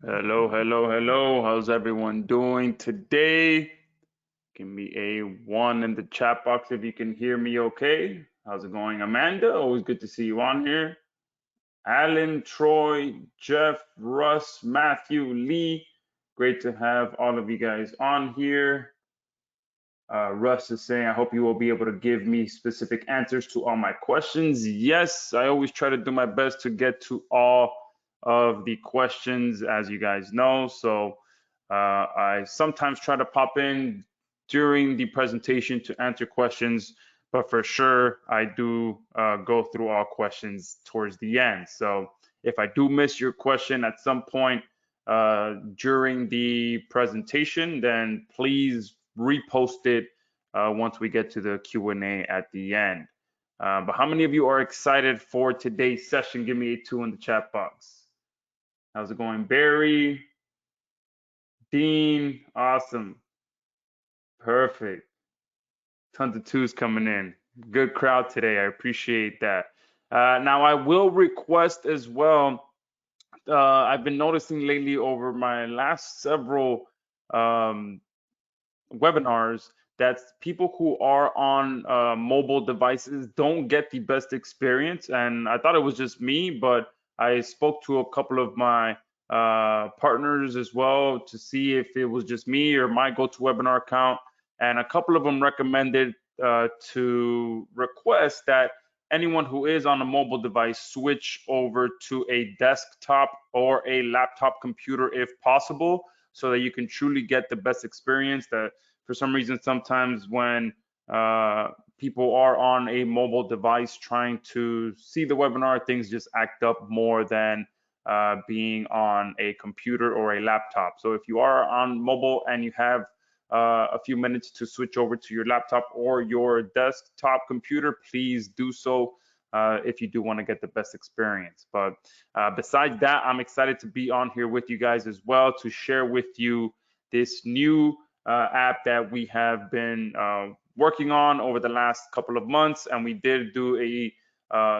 Hello, hello, hello. How's everyone doing today? Give me a one in the chat box if you can hear me okay. How's it going, Amanda? Always good to see you on here. Alan, Troy, Jeff, Russ, Matthew, Lee. Great to have all of you guys on here. Russ is saying, I hope you will be able to give me specific answers to all my questions. Yes, I always try to do my best to get to all of the questions, as you guys know. So I sometimes try to pop in during the presentation to answer questions, but for sure, I do go through all questions towards the end. So if I do miss your question at some point during the presentation, then please repost it once we get to the Q&A at the end. But how many of you are excited for today's session? Give me a 2 in the chat box. How's it going, Barry? Dean, awesome. Perfect. Tons of 2s coming in. Good crowd today. I appreciate that. Now, I will request as well. I've been noticing lately over my last several webinars that people who are on mobile devices don't get the best experience. And I thought it was just me, but I spoke to a couple of my partners as well to see if it was just me or my GoToWebinar account. And a couple of them recommended to request that anyone who is on a mobile device switch over to a desktop or a laptop computer if possible, so that you can truly get the best experience. That for some reason, sometimes when people are on a mobile device trying to see the webinar, things just act up more than being on a computer or a laptop. So if you are on mobile and you have a few minutes to switch over to your laptop or your desktop computer, please do so if you do want to get the best experience. But besides that, I'm excited to be on here with you guys as well to share with you this new app that we have been working on over the last couple of months. And we did do a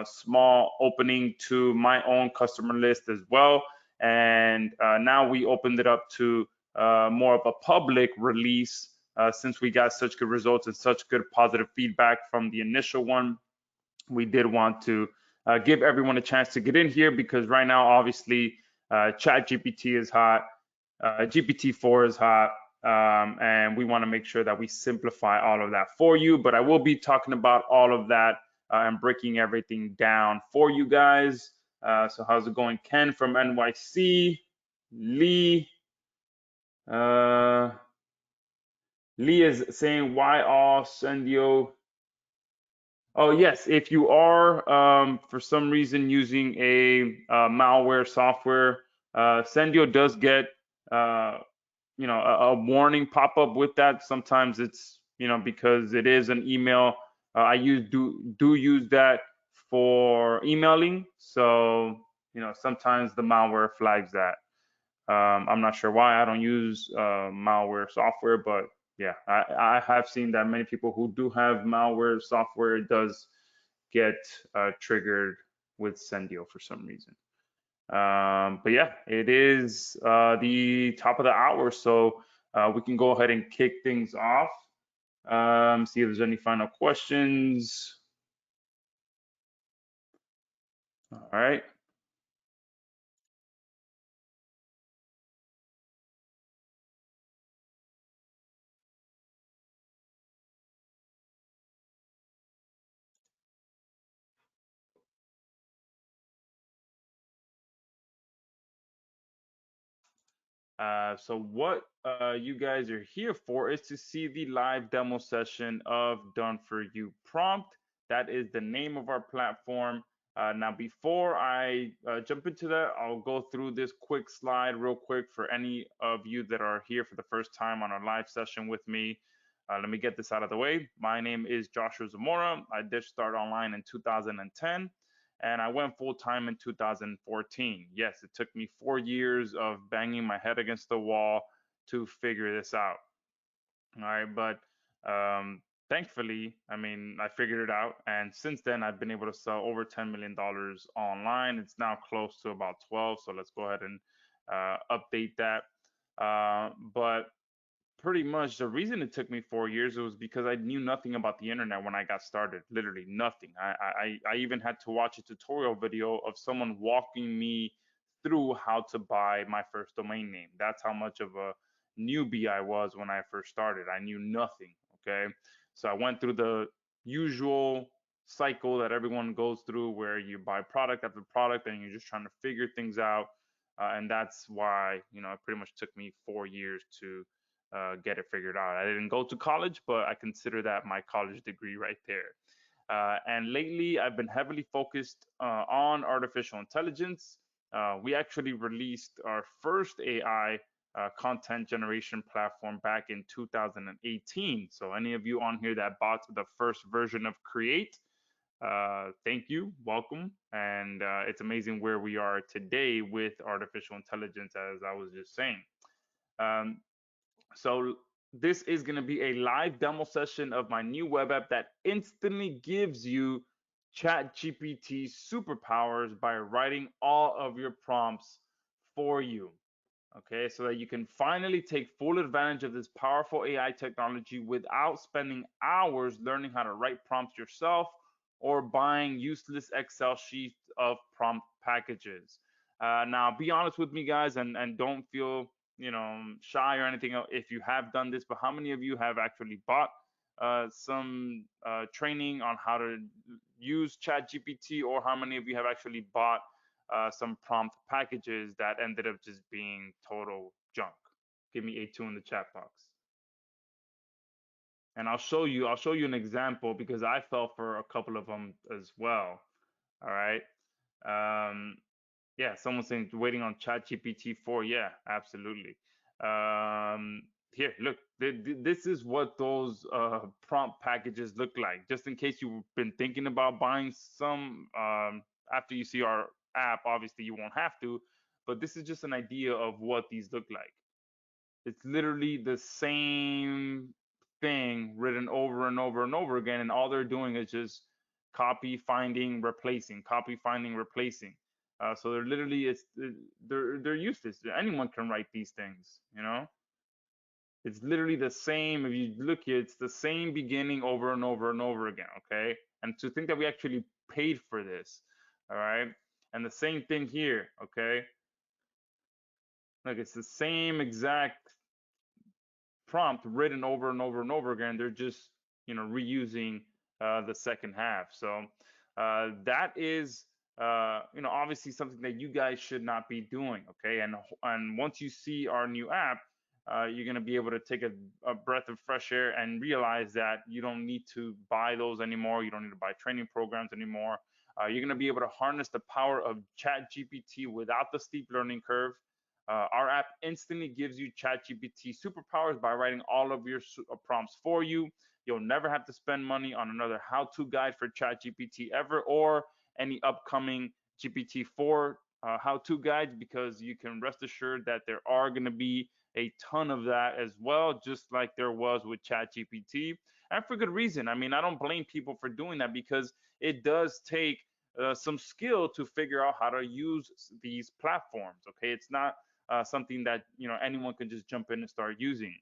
small opening to my own customer list as well. And now we opened it up to more of a public release since we got such good results and such good positive feedback from the initial one. We did want to give everyone a chance to get in here because right now, obviously, ChatGPT is hot, GPT-4 is hot, and we want to make sure that we simplify all of that for you. But I will be talking about all of that and breaking everything down for you guys. So how's it going? Ken from NYC, Lee. Lee is saying, why all Sendio? Oh, yes. If you are, for some reason, using a malware software, Sendio does get, a warning pop up with that. Sometimes it's, because it is an email. I do use that for emailing. So, sometimes the malware flags that. I'm not sure why I don't use malware software, but yeah, I have seen that many people who do have malware software, it does get triggered with Sendio for some reason. But yeah, it is the top of the hour, so we can go ahead and kick things off. See if there's any final questions. All right. So what you guys are here for is to see the live demo session of Done For You Prompt. That is the name of our platform. Now, before I jump into that, I'll go through this quick slide real quick for any of you that are here for the first time on our live session with me. Let me get this out of the way. My name is Joshua Zamora. I did start online in 2010 and I went full time in 2014. Yes, it took me 4 years of banging my head against the wall to figure this out. All right, but thankfully, I figured it out, and since then, I've been able to sell over $10 million online. It's now close to about 12. So let's go ahead and update that. But pretty much the reason it took me 4 years was because I knew nothing about the internet when I got started. Literally nothing. I even had to watch a tutorial video of someone walking me through how to buy my first domain name. That's how much of a newbie I was when I first started. I knew nothing. Okay. So I went through the usual cycle that everyone goes through where you buy product after product and you're just trying to figure things out. And that's why, it pretty much took me 4 years to get it figured out. I didn't go to college, but I consider that my college degree right there. And lately, I've been heavily focused on artificial intelligence. We actually released our first AI content generation platform back in 2018. So, any of you on here that bought the first version of Create, thank you, welcome. And it's amazing where we are today with artificial intelligence, as I was just saying. So this is going to be a live demo session of my new web app that instantly gives you ChatGPT superpowers by writing all of your prompts for you. Okay, so that you can finally take full advantage of this powerful AI technology without spending hours learning how to write prompts yourself or buying useless Excel sheets of prompt packages. Now, be honest with me, guys, and don't feel shy or anything if you have done this. But how many of you have actually bought some training on how to use ChatGPT, or how many of you have actually bought some prompt packages that ended up just being total junk? Give me a 2 in the chat box. And I'll show you an example because I fell for a couple of them as well. All right. Yeah, someone's saying waiting on ChatGPT 4. Yeah, absolutely. Here, look, this is what those prompt packages look like. Just in case you've been thinking about buying some, after you see our app, obviously you won't have to, but this is just an idea of what these look like. It's literally the same thing written over and over and over again, and all they're doing is just copy, finding, replacing, copy, finding, replacing. So they're literally they're useless. Anyone can write these things, It's literally the same. If you look here, it's the same beginning over and over and over again. Okay, and to think that we actually paid for this, all right, and the same thing here. Okay, like it's the same exact prompt written over and over and over again. They're just reusing the second half. So that is obviously something that you guys should not be doing. Okay, and once you see our new app, you're going to be able to take a breath of fresh air and realize that you don't need to buy those anymore. You don't need to buy training programs anymore. You're going to be able to harness the power of ChatGPT without the steep learning curve. Our app instantly gives you ChatGPT superpowers by writing all of your prompts for you. You'll never have to spend money on another how-to guide for ChatGPT ever, or any upcoming GPT-4 how-to guides, because you can rest assured that there are going to be a ton of that as well, just like there was with ChatGPT, and for good reason. I mean, I don't blame people for doing that because it does take some skill to figure out how to use these platforms. Okay, it's not something that anyone can just jump in and start using.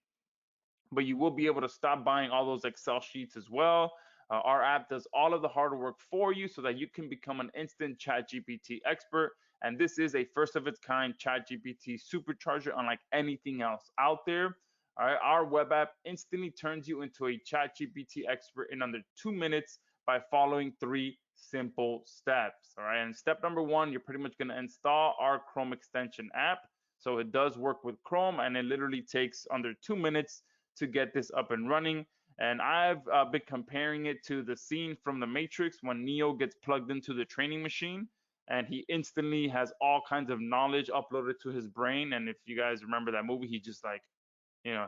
But you will be able to stop buying all those Excel sheets as well. Our app does all of the hard work for you so that you can become an instant ChatGPT expert. And this is a first of its kind ChatGPT supercharger, unlike anything else out there. All right, our web app instantly turns you into a ChatGPT expert in under 2 minutes by following 3 simple steps. All right, and step number 1, you're pretty much going to install our Chrome extension app. So it does work with Chrome, and it literally takes under 2 minutes to get this up and running. And I've been comparing it to the scene from The Matrix when Neo gets plugged into the training machine, and he instantly has all kinds of knowledge uploaded to his brain. And if you guys remember that movie, he just like,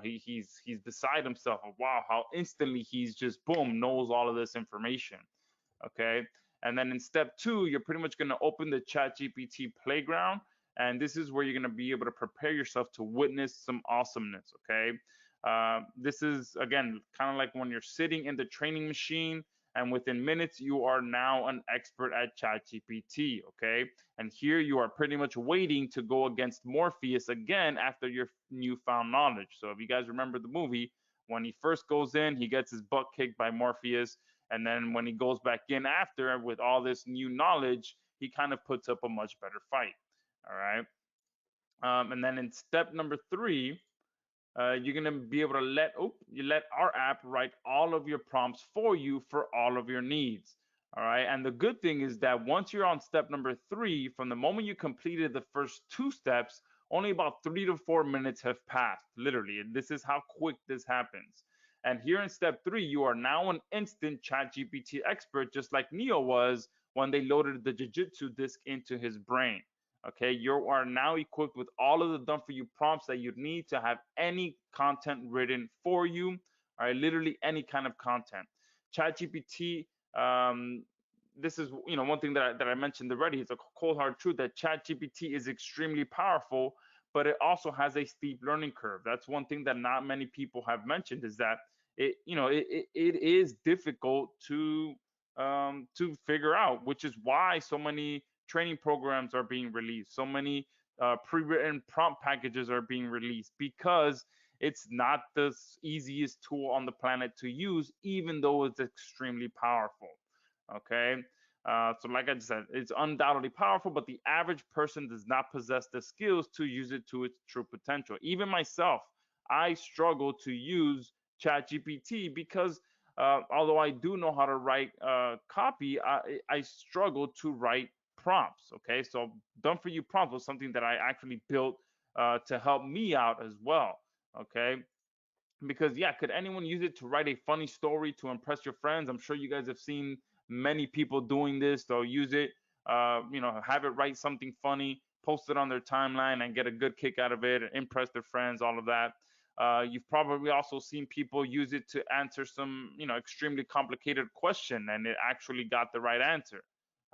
he's beside himself. Wow, how instantly he's just boom knows all of this information. Okay, and then in step 2, you're pretty much going to open the ChatGPT playground, and this is where you're going to be able to prepare yourself to witness some awesomeness. Okay, this is again kind of like when you're sitting in the training machine and within minutes you are now an expert at ChatGPT. Okay, and here you are pretty much waiting to go against Morpheus again after your newfound knowledge. So if you guys remember the movie, when he first goes in, he gets his butt kicked by Morpheus, and then when he goes back in after with all this new knowledge, he kind of puts up a much better fight. All right. And then in step number 3, you're gonna be able to let our app write all of your prompts for you for all of your needs. All right. And the good thing is that once you're on step number 3, from the moment you completed the first 2 steps, only about 3 to 4 minutes have passed. Literally, this is how quick this happens. And here in step 3, you are now an instant ChatGPT expert, just like Neo was when they loaded the Jiu-Jitsu disc into his brain. Okay, you are now equipped with all of the done for you prompts that you need to have any content written for you. All right, literally any kind of content. ChatGPT, this is one thing that I mentioned already. It's a cold hard truth that ChatGPT is extremely powerful, but it also has a steep learning curve. That's one thing that not many people have mentioned, is that it is difficult to figure out, which is why so many training programs are being released, so many pre-written prompt packages are being released, because it's not the easiest tool on the planet to use, even though it's extremely powerful. Okay. So like I said, it's undoubtedly powerful, but the average person does not possess the skills to use it to its true potential. Even myself, I struggle to use ChatGPT because although I do know how to write copy, I struggle to write prompts. Okay, so done for you prompts was something that I actually built to help me out as well. Okay, because yeah, could anyone use it to write a funny story to impress your friends? I'm sure you guys have seen many people doing this. They'll use it, have it write something funny, post it on their timeline, and get a good kick out of it, and impress their friends, all of that. You've probably also seen people use it to answer some, extremely complicated question, and it actually got the right answer.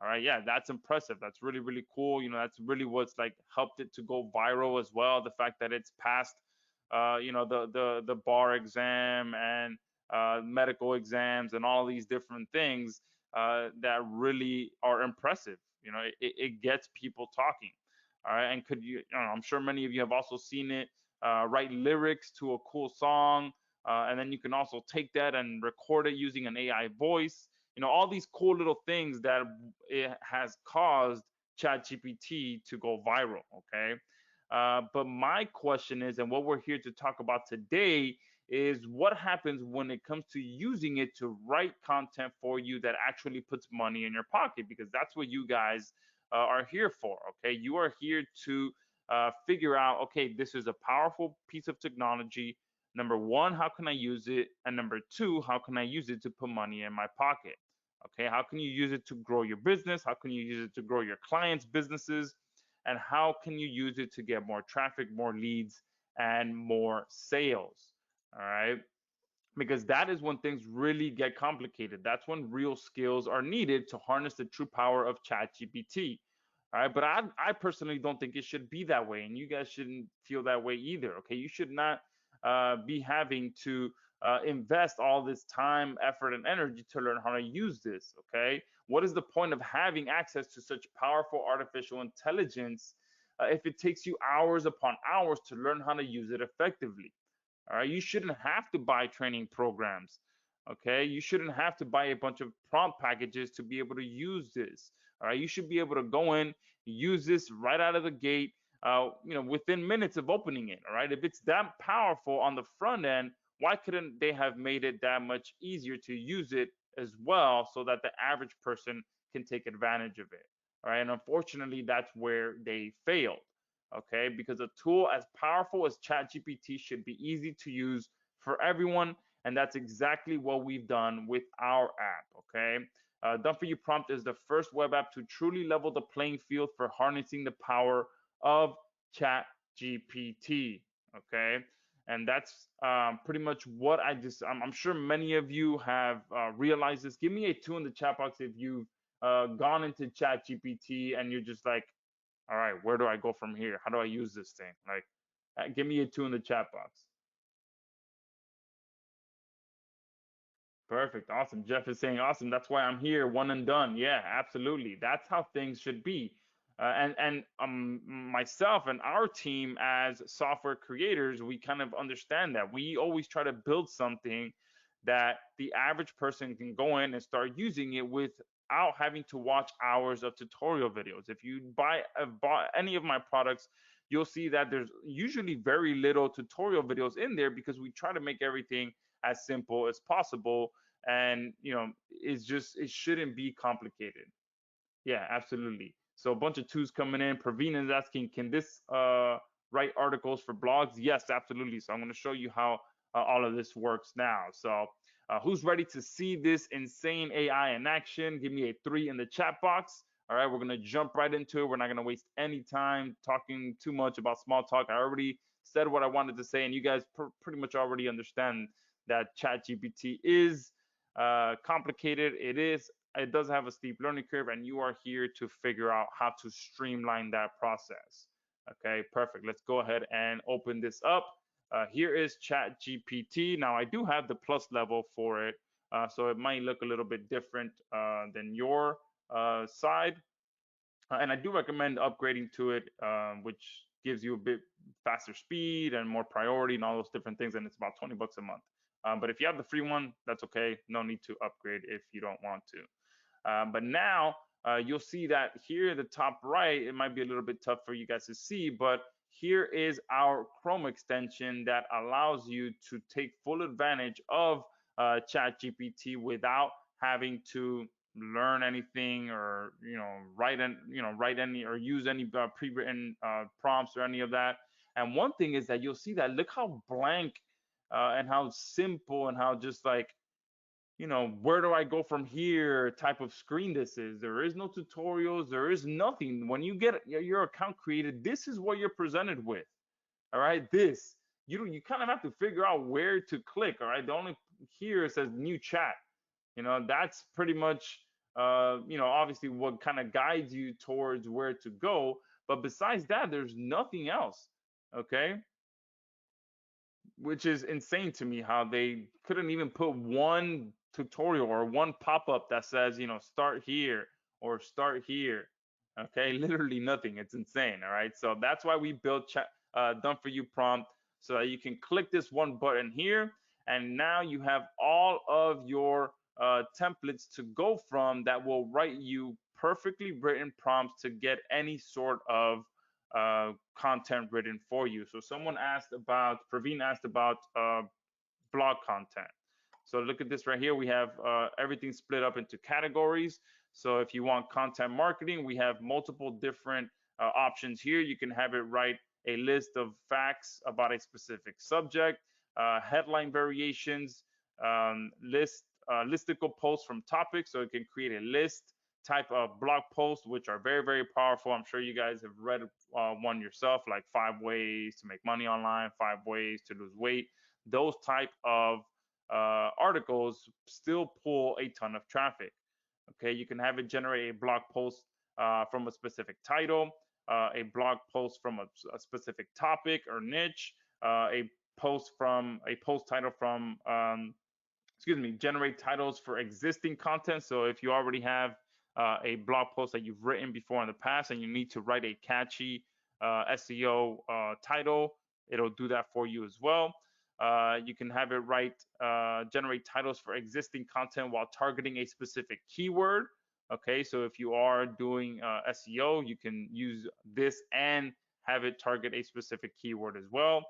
All right, yeah, that's impressive. That's really, really cool. That's really what's like helped it to go viral as well. The fact that it's passed the bar exam and medical exams and all these different things that really are impressive. It gets people talking. All right, and I'm sure many of you have also seen it write lyrics to a cool song, and then you can also take that and record it using an AI voice. All these cool little things that it has caused ChatGPT to go viral. Okay. But my question is, and what we're here to talk about today, is what happens when it comes to using it to write content for you that actually puts money in your pocket, because that's what you guys are here for. Okay, you are here to figure out, okay, this is a powerful piece of technology. Number one, how can I use it? And number two, how can I use it to put money in my pocket? Okay, how can you use it to grow your business? How can you use it to grow your clients' businesses? And how can you use it to get more traffic, more leads, and more sales? All right. Because that is when things really get complicated. That's when real skills are needed to harness the true power of ChatGPT. All right. But I personally don't think it should be that way. And you guys shouldn't feel that way either. Okay. You should not be having to invest all this time, effort, and energy to learn how to use this. Okay. What is the point of having access to such powerful artificial intelligence if it takes you hours upon hours to learn how to use it effectively? All right, you shouldn't have to buy training programs. Okay, you shouldn't have to buy a bunch of prompt packages to be able to use this. All right, you should be able to go in, use this right out of the gate, within minutes of opening it. All right, if it's that powerful on the front end, why couldn't they have made it that much easier to use it as well, so that the average person can take advantage of it? All right, and unfortunately, that's where they failed. Okay, because a tool as powerful as ChatGPT should be easy to use for everyone, and that's exactly what we've done with our app. Okay, Done for You Prompt is the first web app to truly level the playing field for harnessing the power of ChatGPT. Okay, and that's pretty much what I'm sure many of you have realized this. Give me a 2 in the chat box if you've gone into ChatGPT and you're just like, all right, where do I go from here? How do I use this thing? Like, give me a 2 in the chat box. Perfect. Awesome. Jeff is saying awesome. That's why I'm here. One and done. Yeah, absolutely. That's how things should be. And myself and our team as software creators, we kind of understand that. We always try to build something that the average person can go in and start using it without having to watch hours of tutorial videos. If you bought any of my products, you'll see that there's usually very little tutorial videos in there because we try to make everything as simple as possible. And it shouldn't be complicated. Yeah, absolutely. So a bunch of twos coming in. Praveen is asking, can this write articles for blogs? Yes, absolutely. So I'm going to show you how all of this works now. So who's ready to see this insane AI in action? Give me a 3 in the chat box. All right, we're going to jump right into it. We're not going to waste any time talking too much about small talk. I already said what I wanted to say, and you guys pretty much already understand that ChatGPT is complicated. It does have a steep learning curve, and you are here to figure out how to streamline that process. Okay, perfect. Let's go ahead and open this up. Here is ChatGPT. Now, I do have the plus level for it, so it might look a little bit different than your side. And I do recommend upgrading to it, which gives you a bit faster speed and more priority and all those different things. And it's about 20 bucks a month. But if you have the free one, that's okay. No need to upgrade if you don't want to. But now you'll see that here at the top right, it might be a little bit tough for you guys to see, but here is our Chrome extension that allows you to take full advantage of ChatGPT without having to learn anything or write any or use any pre-written prompts or any of that. And one thing is that you'll see that look how blank and how simple and how just like where do I go from here type of screen this is. There is no tutorials, there is nothing. When you get your account created, this is what you're presented with. All right, this you kind of have to figure out where to click. All right, the only here it says new chat. That's pretty much obviously what kind of guides you towards where to go. But besides that, there's nothing else. Okay, which is insane to me how they couldn't even put one tutorial or one pop-up that says, start here or start here. Okay, literally nothing. It's insane. All right, so that's why we built done for you prompt so that you can click this one button here, and now you have all of your templates to go from that will write you perfectly written prompts to get any sort of content written for you. So Praveen asked about blog content. So look at this right here. We have everything split up into categories. So if you want content marketing, we have multiple different options here. You can have it write a list of facts about a specific subject, headline variations, listicle posts from topics. So it can create a list type of blog posts, which are very, very powerful. I'm sure you guys have read one yourself, like 5 ways to make money online, 5 ways to lose weight. Those type of articles still pull a ton of traffic. Okay, you can have it generate a blog post from a specific title, a blog post from a specific topic or niche, a post title from generate titles for existing content. So if you already have a blog post that you've written before in the past and you need to write a catchy SEO title, it'll do that for you as well. You can have it generate titles for existing content while targeting a specific keyword. Okay, so if you are doing SEO, you can use this and have it target a specific keyword as well.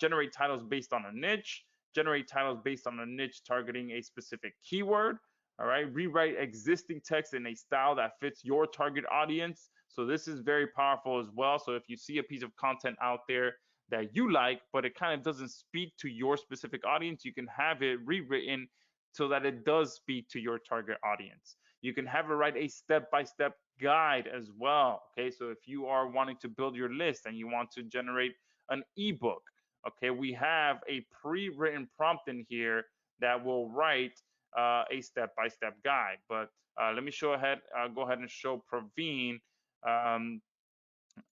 Generate titles based on a niche. Generate titles based on a niche targeting a specific keyword. All right, rewrite existing text in a style that fits your target audience. So this is very powerful as well. So if you see a piece of content out there that you like, but it kind of doesn't speak to your specific audience, you can have it rewritten so that it does speak to your target audience. You can have it write a step-by-step guide as well. Okay, so if you are wanting to build your list and you want to generate an ebook, okay, we have a pre-written prompt in here that will write a step-by-step guide. But let me go ahead and show Praveen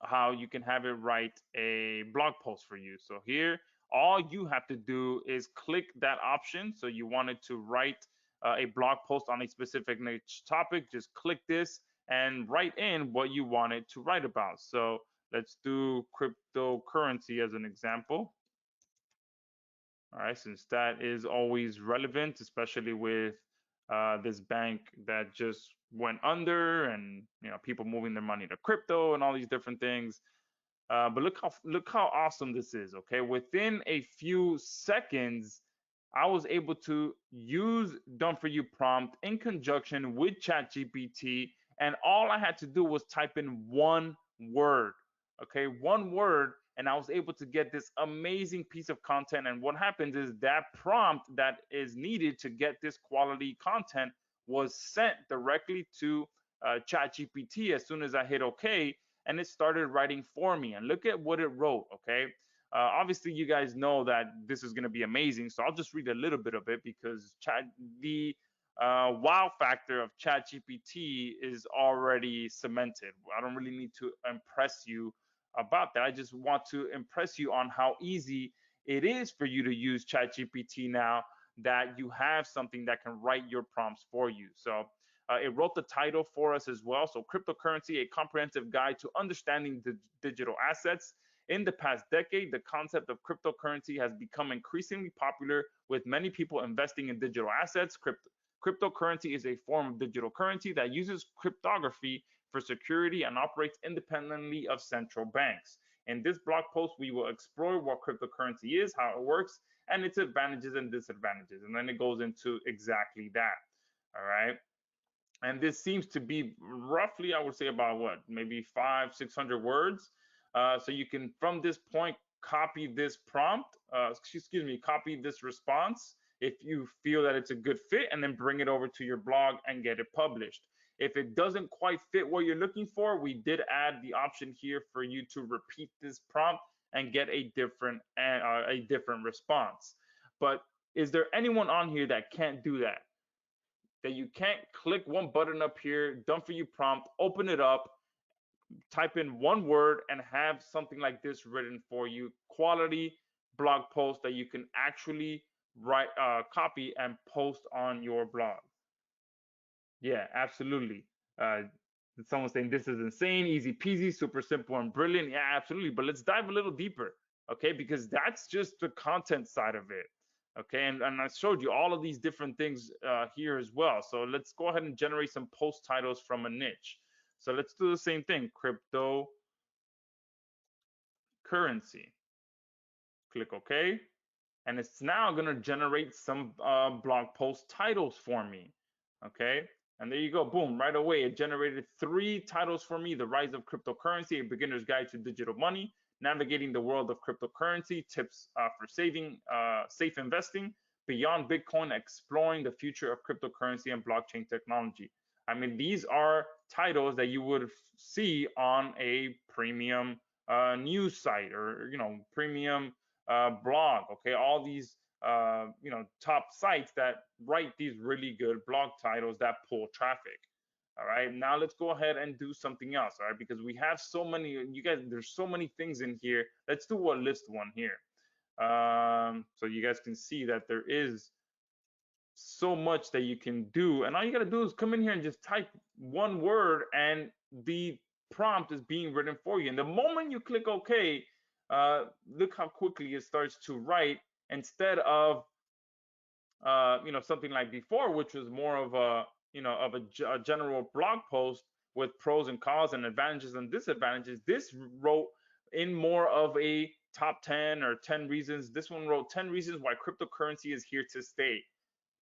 how you can have it write a blog post for you. So here, all you have to do is click that option. So you wanted to write a blog post on a specific niche topic, just click this and write in what you wanted to write about. So let's do cryptocurrency as an example. All right, since that is always relevant, especially with this bank that just went under, and people moving their money to crypto and all these different things. But look how awesome this is. Okay, within a few seconds, I was able to use Done For You prompt in conjunction with ChatGPT, and all I had to do was type in one word. Okay, one word, and I was able to get this amazing piece of content. And what happens is that prompt that is needed to get this quality content was sent directly to ChatGPT as soon as I hit OK, and it started writing for me. And look at what it wrote. Okay, obviously you guys know that this is going to be amazing, so I'll just read a little bit of it because the wow factor of ChatGPT is already cemented. I don't really need to impress you about that. I just want to impress you on how easy it is for you to use ChatGPT now that you have something that can write your prompts for you. So it wrote the title for us as well. So Cryptocurrency, a comprehensive guide to understanding the digital assets. In the past decade, the concept of cryptocurrency has become increasingly popular, with many people investing in digital assets. Cryptocurrency is a form of digital currency that uses cryptography for security and operates independently of central banks. In this blog post, we will explore what cryptocurrency is, how it works, and its advantages and disadvantages. And then it goes into exactly that. All right. And this seems to be roughly, I would say, about what, maybe 500-600 words. So you can, from this point, copy this prompt, copy this response if you feel that it's a good fit, and then bring it over to your blog and get it published. If it doesn't quite fit what you're looking for, we did add the option here for you to repeat this prompt and get a different response. But is there anyone on here that can't do that? That you can't click one button up here, Done For You prompt, open it up, type in one word, and have something like this written for you, quality blog post that you can actually write, copy, and post on your blog? Yeah, absolutely. Someone's saying this is insane, easy peasy, super simple and brilliant. Yeah, absolutely. But let's dive a little deeper, okay? Because that's just the content side of it, okay? And I showed you all of these different things here as well. So let's go ahead and generate some post titles from a niche. So let's do the same thing, cryptocurrency. Click OK. And it's now going to generate some blog post titles for me, okay? And there you go, boom, right away it generated 3 titles for me: The Rise of Cryptocurrency, A Beginner's Guide to Digital Money; Navigating the World of Cryptocurrency, Tips for Safe Investing; Beyond Bitcoin, Exploring the Future of Cryptocurrency and Blockchain Technology. I mean, these are titles that you would see on a premium news site, or premium blog. Okay, all these top sites that write these really good blog titles that pull traffic. All right, now let's go ahead and do something else. All right, because we have so many, you guys, there's so many things in here. Let's do a list one here, so you guys can see that there is so much that you can do. And all you got to do is come in here and just type one word, and the prompt is being written for you. And the moment you click OK, look how quickly it starts to write, instead of something like before, which was more of a general blog post with pros and cons and advantages and disadvantages. This wrote in more of a top 10 or 10 reasons. This one wrote 10 reasons why cryptocurrency is here to stay.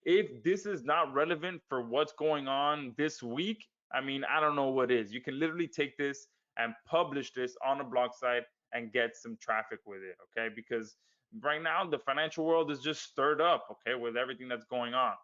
If this is not relevant for what's going on this week, I mean, I don't know what is. You can literally take this and publish this on a blog site and get some traffic with it, okay? Because right now the financial world is just stirred up, okay, with everything that's going on.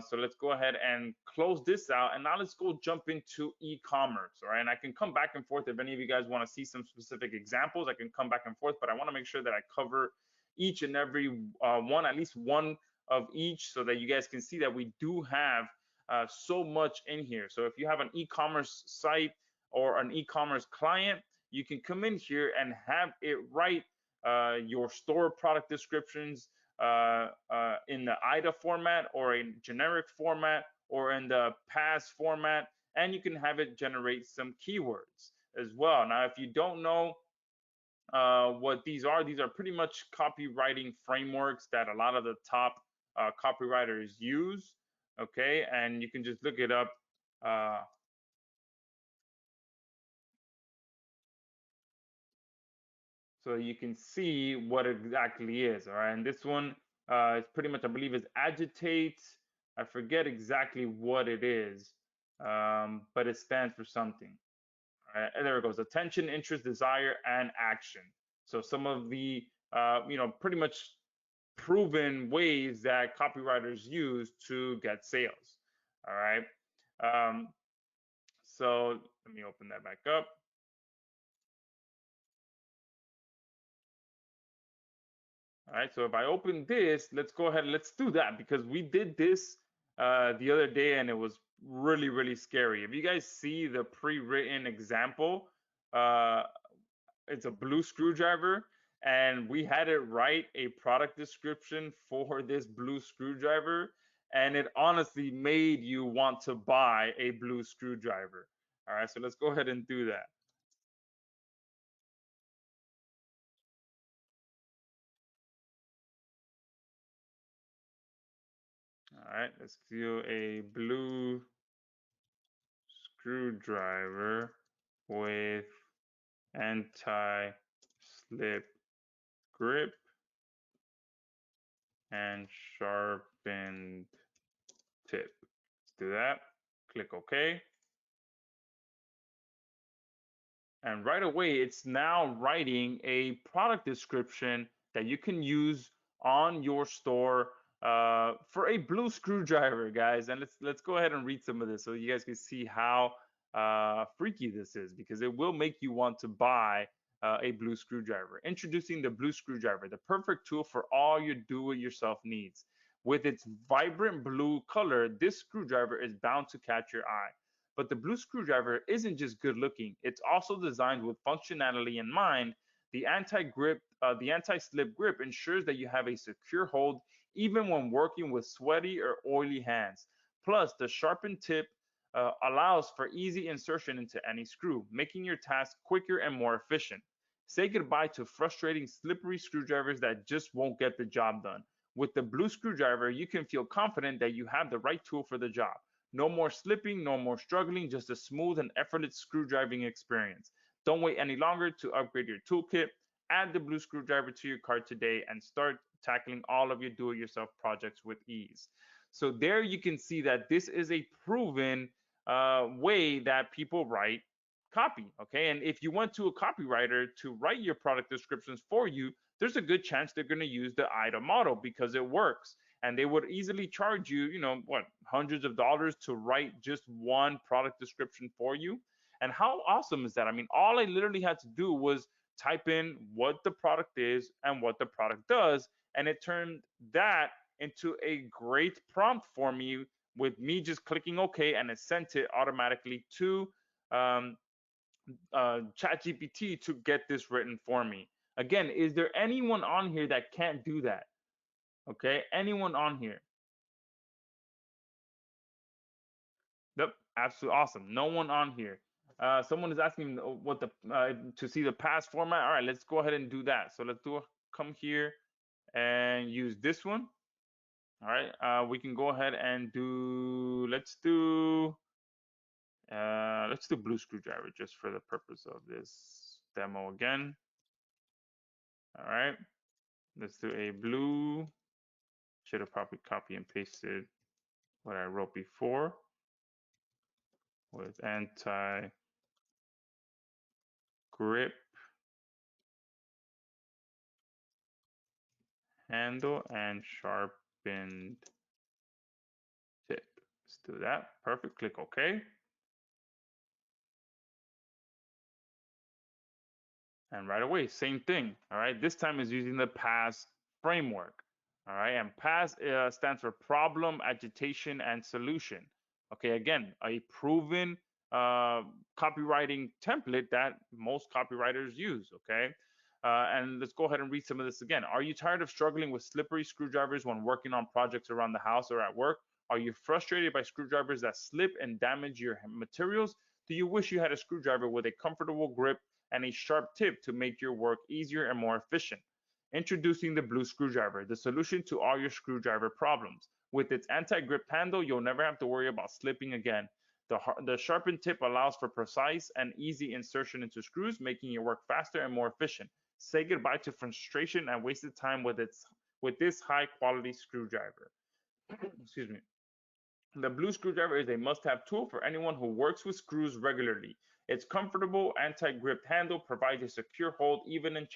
So let's go ahead and close this out, and now let's go jump into e-commerce. All right, and I can come back and forth if any of you guys want to see some specific examples. I can come back and forth, but I want to make sure that I cover each and every one, at least one of each, so that you guys can see that we do have so much in here. So if you have an e-commerce site or an e-commerce client, you can come in here and have it write your store product descriptions, in the IDA format or a generic format or in the PAS format, and you can have it generate some keywords as well. Now, if you don't know what these are pretty much copywriting frameworks that a lot of the top copywriters use. Okay, and you can just look it up. So you can see what it exactly is. All right, and this one is pretty much, I believe, is agitate. I forget exactly what it is, but it stands for something. All right, and there it goes: attention, interest, desire, and action. So some of the pretty much proven ways that copywriters use to get sales. All right. So let me open that back up. All right, so if I open this, let's go ahead and let's do that because we did this the other day and it was really, really scary. If you guys see the pre-written example, it's a blue screwdriver and we had it write a product description for this blue screwdriver and it honestly made you want to buy a blue screwdriver. All right, so let's go ahead and do that. All right, let's do a blue screwdriver with anti-slip grip and sharpened tip. Let's do that. Click OK. And right away, it's now writing a product description that you can use on your store for a blue screwdriver, guys. And let's go ahead and read some of this so you guys can see how freaky this is, because it will make you want to buy a blue screwdriver. Introducing the blue screwdriver, the perfect tool for all your do-it-yourself needs. With its vibrant blue color, this screwdriver is bound to catch your eye. But the blue screwdriver isn't just good looking, it's also designed with functionality in mind. The anti-slip grip ensures that you have a secure hold even when working with sweaty or oily hands. Plus, the sharpened tip allows for easy insertion into any screw, making your task quicker and more efficient. Say goodbye to frustrating slippery screwdrivers that just won't get the job done. With the blue screwdriver, you can feel confident that you have the right tool for the job. No more slipping, no more struggling, just a smooth and effortless screwdriving experience. Don't wait any longer to upgrade your toolkit. Add the blue screwdriver to your cart today and start tackling all of your do-it-yourself projects with ease. So there you can see that this is a proven way that people write copy. Okay, and if you went to a copywriter to write your product descriptions for you, there's a good chance they're going to use the IDA model because it works. And they would easily charge you, what, hundreds of dollars to write just one product description for you. And how awesome is that? I mean, all I literally had to do was type in what the product is and what the product does, and it turned that into a great prompt for me with me just clicking OK, and it sent it automatically to ChatGPT to get this written for me. Again, is there anyone on here that can't do that? Okay, anyone on here? Yep, absolutely awesome. No one on here. Someone is asking what the to see the past format. All right, let's go ahead and do that. So come here and use this one. All right, we can go ahead and let's do blue screwdriver just for the purpose of this demo again. All right, let's do a blue. Should have probably copy and pasted what I wrote before with anti grip handle and sharpened tip. Let's do that. Perfect. Click OK. And right away, same thing. All right. This time is using the PAS framework. All right. And PAS stands for problem, agitation, and solution. Okay. Again, a proven copywriting template that most copywriters use. Okay. And let's go ahead and read some of this again. Are you tired of struggling with slippery screwdrivers when working on projects around the house or at work? Are you frustrated by screwdrivers that slip and damage your materials? Do you wish you had a screwdriver with a comfortable grip and a sharp tip to make your work easier and more efficient? Introducing the blue screwdriver, the solution to all your screwdriver problems. With its anti-grip handle, you'll never have to worry about slipping again. The sharpened tip allows for precise and easy insertion into screws, making your work faster and more efficient. Say goodbye to frustration and wasted time with this high-quality screwdriver. Excuse me. The blue screwdriver is a must-have tool for anyone who works with screws regularly. Its comfortable anti-grip handle provides a secure hold even in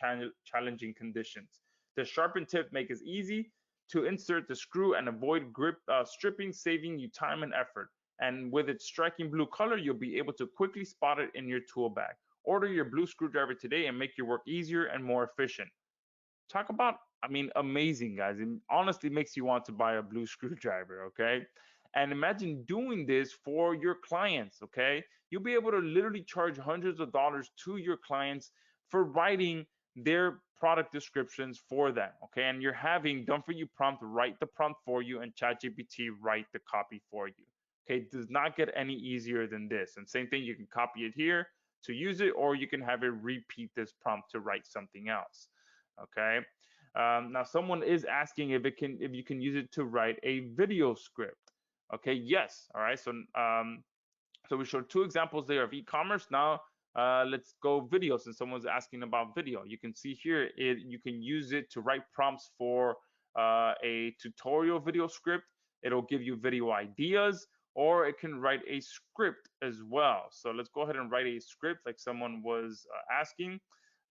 challenging conditions. The sharpened tip makes it easy to insert the screw and avoid grip stripping, saving you time and effort. And with its striking blue color, you'll be able to quickly spot it in your tool bag. Order your blue screwdriver today and make your work easier and more efficient. Talk about, I mean, amazing, guys. It honestly makes you want to buy a blue screwdriver, okay? And imagine doing this for your clients, okay? You'll be able to literally charge hundreds of dollars to your clients for writing their product descriptions for them, okay? And you're having Done For You Prompt write the prompt for you and ChatGPT write the copy for you. Okay, it does not get any easier than this. And same thing, you can copy it here to use it, or you can have it repeat this prompt to write something else. Okay. Now someone is asking if you can use it to write a video script. Okay, yes. All right. So we showed two examples there of e-commerce. Now let's go video. Since someone's asking about video, you can see here you can use it to write prompts for a tutorial video script. It'll give you video ideas, or it can write a script as well. So let's go ahead and write a script like someone was asking.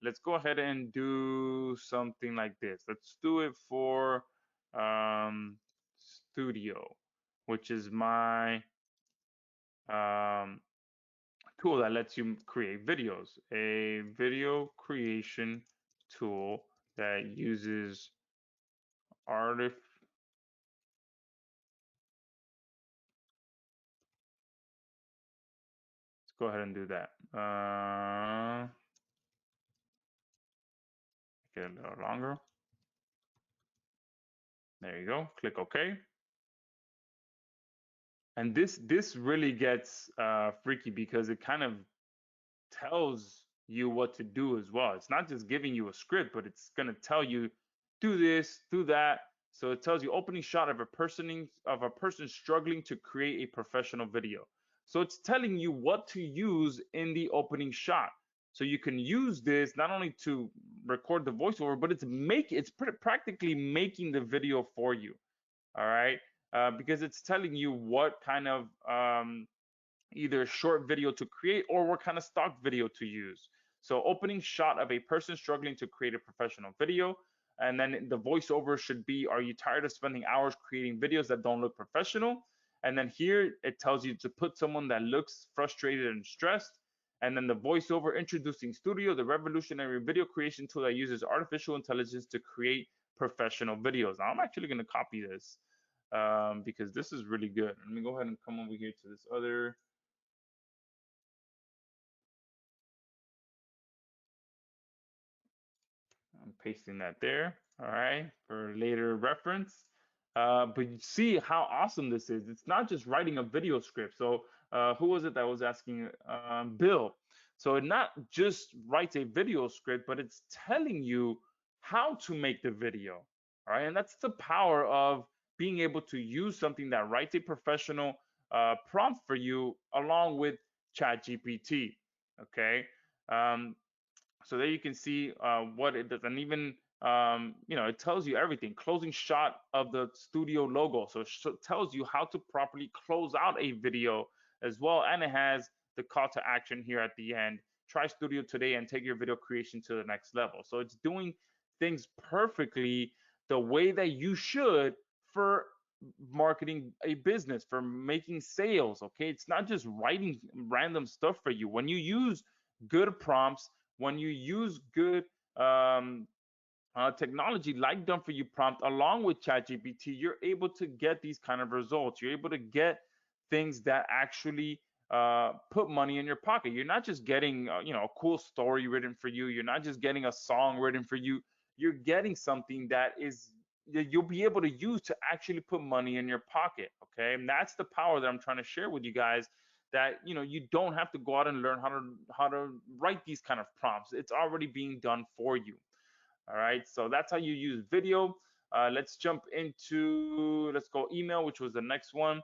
Let's go ahead and do something like this. Let's do it for Studio, which is my tool that lets you create videos. A video creation tool that uses artif. Let's go ahead and do that. Get a little longer. There you go. Click OK. And this really gets freaky because it kind of tells you what to do as well. It's not just giving you a script, but it's going to tell you do this, do that. So it tells you opening shot of a person struggling to create a professional video. So it's telling you what to use in the opening shot. So you can use this not only to record the voiceover, but it's practically making the video for you. All right, because it's telling you what kind of either short video to create or what kind of stock video to use. So opening shot of a person struggling to create a professional video. And then the voiceover should be, are you tired of spending hours creating videos that don't look professional? And then here it tells you to put someone that looks frustrated and stressed. And then the voiceover, introducing Studio, the revolutionary video creation tool that uses artificial intelligence to create professional videos. Now I'm actually going to copy this because this is really good. Let me go ahead and come over here to this other. I'm pasting that there, all right, for later reference. But you see how awesome this is. It's not just writing a video script. So who was it that was asking? Bill. So it not just writes a video script, but it's telling you how to make the video, all right? And that's the power of being able to use something that writes a professional prompt for you along with ChatGPT, okay? So there you can see what it does, and even it tells you everything. Closing shot of the studio logo, so it tells you how to properly close out a video as well, and it has the call to action here at the end. Try Studio today and take your video creation to the next level. So it's doing things perfectly the way that you should for marketing a business, for making sales. Okay, it's not just writing random stuff for you. When you use good prompts, when you use good technology like Done For You Prompt along with ChatGPT, you're able to get these kind of results. You're able to get things that actually put money in your pocket. You're not just getting a cool story written for you. You're not just getting a song written for you. You're getting something that you'll be able to use to actually put money in your pocket. Okay, and that's the power that I'm trying to share with you guys. That you don't have to go out and learn how to write these kind of prompts. It's already being done for you. All right, so that's how you use video. Let's jump into, let's go email, which was the next one.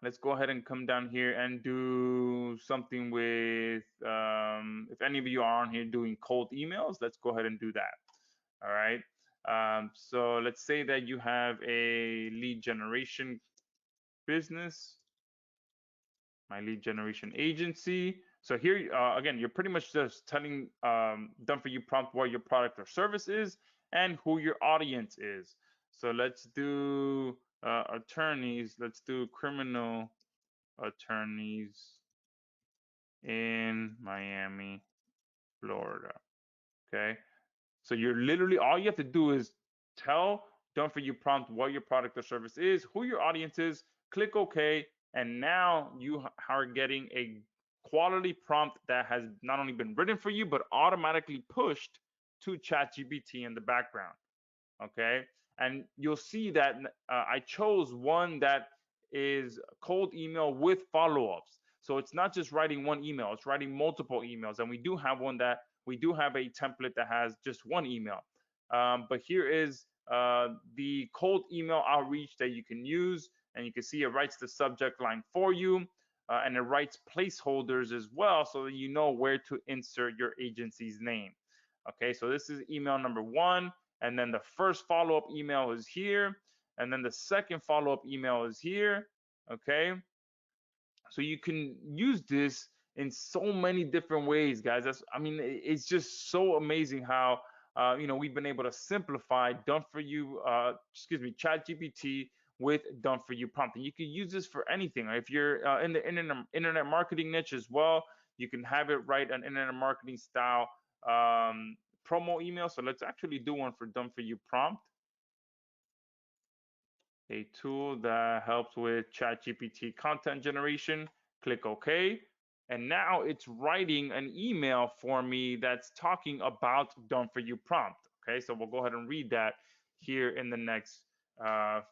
Let's go ahead and come down here and do something with, if any of you are on here doing cold emails, let's go ahead and do that. All right. So let's say that you have a lead generation business, my lead generation agency. So here, again, you're pretty much just telling done for you prompt what your product or service is and who your audience is. So let's do attorneys. Let's do criminal attorneys in Miami, Florida. Okay. So you're literally, all you have to do is tell done for you prompt what your product or service is, who your audience is, click OK, and now you are getting a quality prompt that has not only been written for you, but automatically pushed to ChatGPT in the background. Okay. And you'll see that I chose one that is cold email with follow-ups. So it's not just writing one email, it's writing multiple emails. And we do have a template that has just one email. But here is the cold email outreach that you can use. And you can see it writes the subject line for you. And it writes placeholders as well so that you know where to insert your agency's name. Okay, so this is email number 1. And then the first follow-up email is here. And then the second follow-up email is here. Okay. So you can use this in so many different ways, guys. It's just so amazing how we've been able to simplify done for you, ChatGPT with done for you prompt. And you can use this for anything. If you're in the internet marketing niche as well, you can have it write an internet marketing style promo email. So let's actually do one for done for you prompt. A tool that helps with ChatGPT content generation. Click OK. And now it's writing an email for me that's talking about done for you prompt. Okay, so we'll go ahead and read that here in the next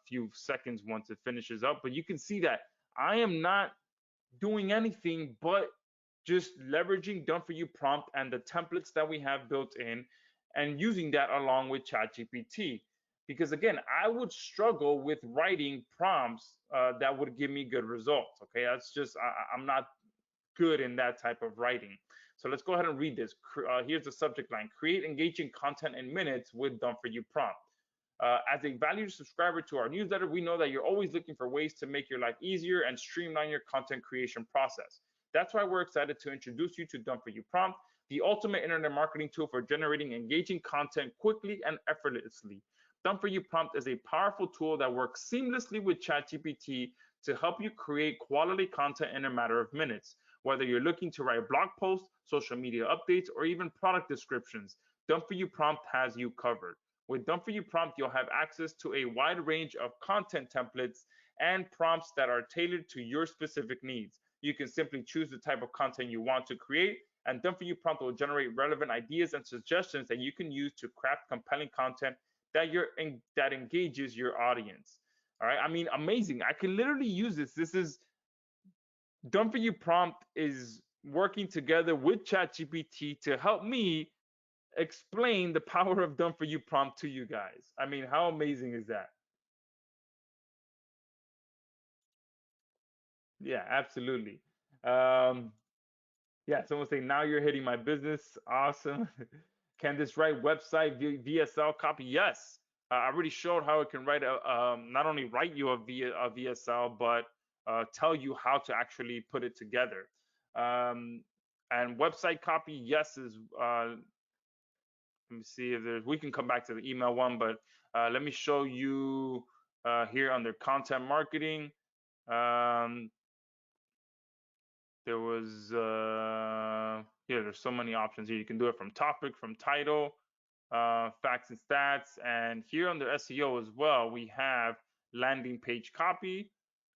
few seconds once it finishes up. But you can see that I am not doing anything but just leveraging done for you prompt and the templates that we have built in and using that along with ChatGPT. Because again, I would struggle with writing prompts that would give me good results. Okay, that's just, I'm not good in that type of writing. So let's go ahead and read this. Here's the subject line: create engaging content in minutes with done for you prompt. As a valued subscriber to our newsletter, we know that you're always looking for ways to make your life easier and streamline your content creation process. That's why we're excited to introduce you to Done For You Prompt, the ultimate internet marketing tool for generating engaging content quickly and effortlessly. Done For You Prompt is a powerful tool that works seamlessly with ChatGPT to help you create quality content in a matter of minutes. Whether you're looking to write blog posts, social media updates, or even product descriptions, Done For You Prompt has you covered. With Done For You Prompt, you'll have access to a wide range of content templates and prompts that are tailored to your specific needs. You can simply choose the type of content you want to create, and Done For You Prompt will generate relevant ideas and suggestions that you can use to craft compelling content that engages your audience. All right, amazing. I can literally use this. This is Done For You Prompt is working together with ChatGPT to help me explain the power of Done For You Prompt to you guys. How amazing is that? Yeah, absolutely. Um, yeah, someone saying now you're hitting my business. Awesome. Can this write website VSL copy? Yes. I already showed how it can write not only write you a VSL, but tell you how to actually put it together. And website copy, yes, is let me see if there's, we can come back to the email one, but let me show you here under content marketing. There was, yeah, there's so many options here. You can do it from topic, from title, facts and stats. And here under SEO as well, we have landing page copy.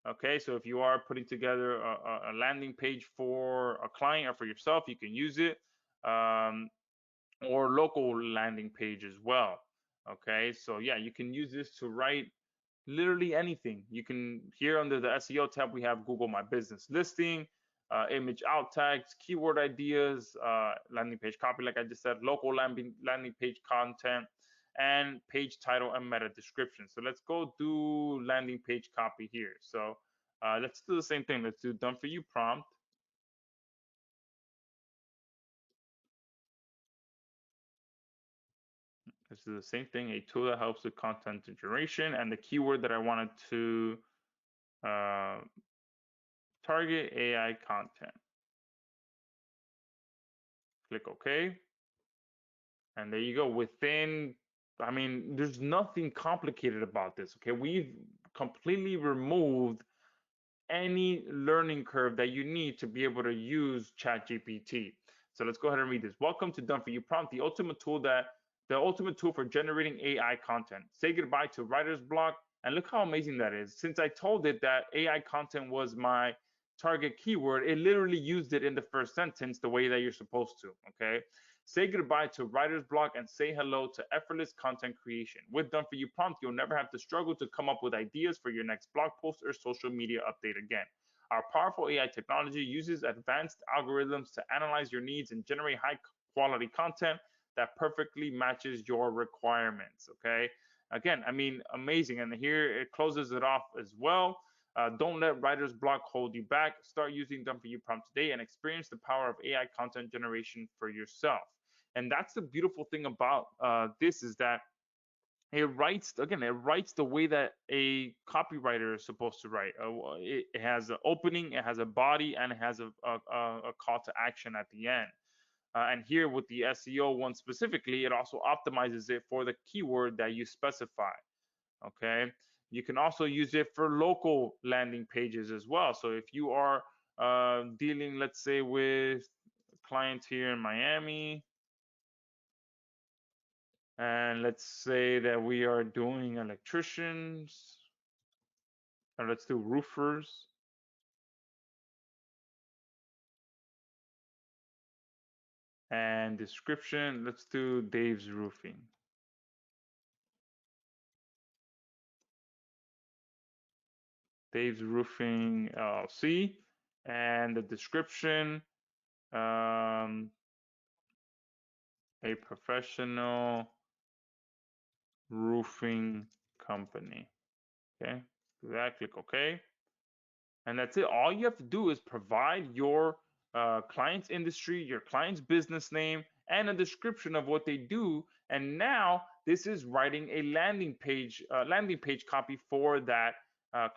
Okay, so if you are putting together a landing page for a client or for yourself, you can use it, or local landing page as well. Okay, so yeah, you can use this to write literally anything. You can, here under the SEO tab, we have Google My Business Listing, image alt tags, keyword ideas, landing page copy, like I just said, local landing page content, and page title and meta description. So let's go do landing page copy here. So let's do the same thing. Let's do done for you prompt. Let's do the same thing, a tool that helps with content generation, and the keyword that I wanted to uh, target AI content. Click OK. And there you go. Within, I mean, there's nothing complicated about this. Okay, we've completely removed any learning curve that you need to be able to use ChatGPT. So let's go ahead and read this. Welcome to Done For You Prompt, the ultimate tool for generating AI content. Say goodbye to writer's block, and look how amazing that is. Since I told it that AI content was my target keyword, it literally used it in the first sentence the way that you're supposed to. Okay. Say goodbye to writer's block and say hello to effortless content creation. With Done For You Prompt, you'll never have to struggle to come up with ideas for your next blog post or social media update again. Our powerful AI technology uses advanced algorithms to analyze your needs and generate high quality content that perfectly matches your requirements. Okay. Again, I mean, amazing. And here it closes it off as well. Don't let writer's block hold you back. Start using Done For You Prompt today and experience the power of AI content generation for yourself. And that's the beautiful thing about this, is that it writes, again, it writes the way that a copywriter is supposed to write. It has an opening, it has a body, and it has a call to action at the end. And here with the SEO one specifically, it also optimizes it for the keyword that you specify. Okay, you can also use it for local landing pages as well. So if you are dealing, let's say, with clients here in Miami, and let's say that we are doing electricians, or let's do roofers, and description, let's do Dave's Roofing. Dave's Roofing LLC, and the description, a professional roofing company. Okay, do that, click OK. And that's it. All you have to do is provide your client's industry, your client's business name, and a description of what they do. And now this is writing a landing page copy for that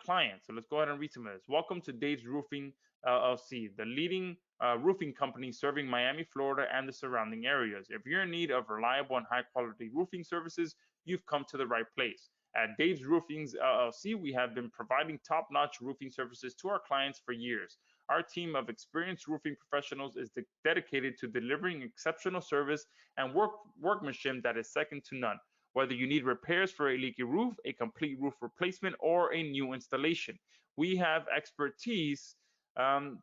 client. So let's go ahead and read some of this. Welcome to Dave's Roofing LLC, the leading roofing company serving Miami, Florida, and the surrounding areas. If you're in need of reliable and high quality roofing services, you've come to the right place. At Dave's Roofing's LLC, we have been providing top-notch roofing services to our clients for years. Our team of experienced roofing professionals is dedicated to delivering exceptional service and workmanship that is second to none. Whether you need repairs for a leaky roof, a complete roof replacement, or a new installation, we have expertise and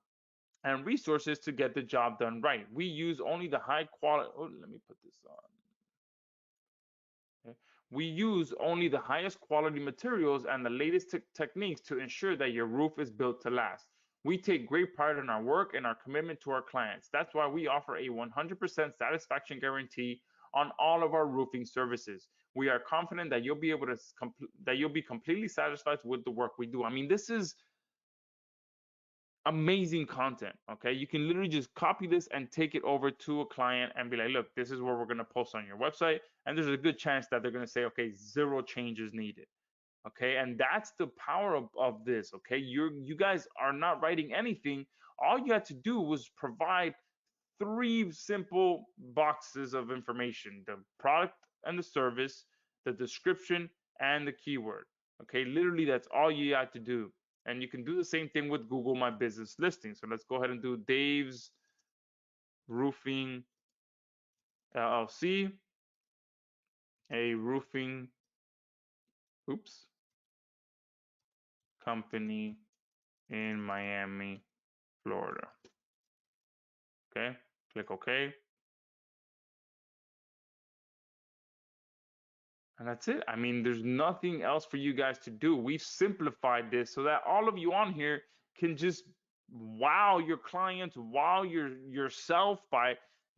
resources to get the job done right. We use only the high quality. Oh, let me put this on. Okay. We use only the highest quality materials and the latest techniques to ensure that your roof is built to last. We take great pride in our work and our commitment to our clients. That's why we offer a 100% satisfaction guarantee on all of our roofing services. We are confident that you'll be completely satisfied with the work we do. I mean, this is amazing content. Okay, you can literally just copy this and take it over to a client and be like, look, this is what we're going to post on your website, and there's a good chance that they're going to say, okay, zero changes needed. Okay, and that's the power of this. Okay, you guys are not writing anything. All you had to do was provide three simple boxes of information: the product and the service, the description, and the keyword. Okay, literally that's all you had to do. And you can do the same thing with Google My Business Listing. So let's go ahead and do Dave's Roofing LLC, a roofing, oops, company in Miami, Florida. Okay, click OK. And that's it. I mean, there's nothing else for you guys to do. We've simplified this so that all of you on here can just wow your clients, wow yourself by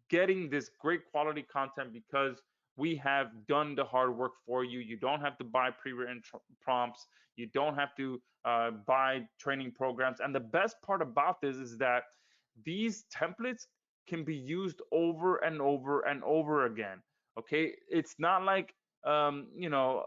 getting this great quality content because we have done the hard work for you. You don't have to buy pre-written prompts. You don't have to buy training programs. And the best part about this is that these templates can be used over and over and over again. Okay, it's not like the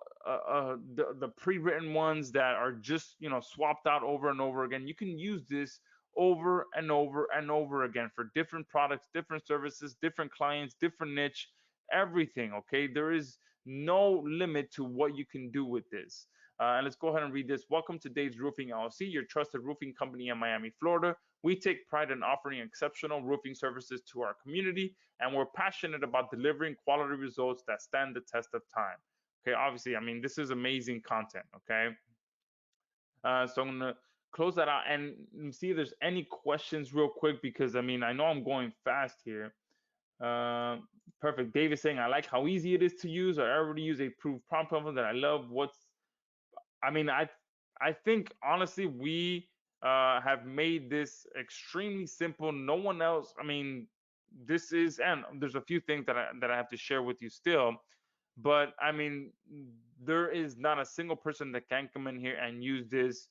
pre-written ones that are just swapped out over and over again. You can use this over and over and over again for different products, different services, different clients, different niche, everything. Okay, there is no limit to what you can do with this. And let's go ahead and read this. Welcome to Dave's Roofing LLC, your trusted roofing company in Miami, Florida. We take pride in offering exceptional roofing services to our community, and we're passionate about delivering quality results that stand the test of time. Okay, obviously, I mean, this is amazing content. Okay, so I'm gonna close that out and see if there's any questions real quick because I mean, I know I'm going fast here. Uh, Perfect. Dave is saying, I like how easy it is to use. I already use a proof prompt template that I love. I mean, I think honestly we have made this extremely simple. No one else. I mean, this is, and there's a few things that I have to share with you still, but I mean, there is not a single person that can come in here and use this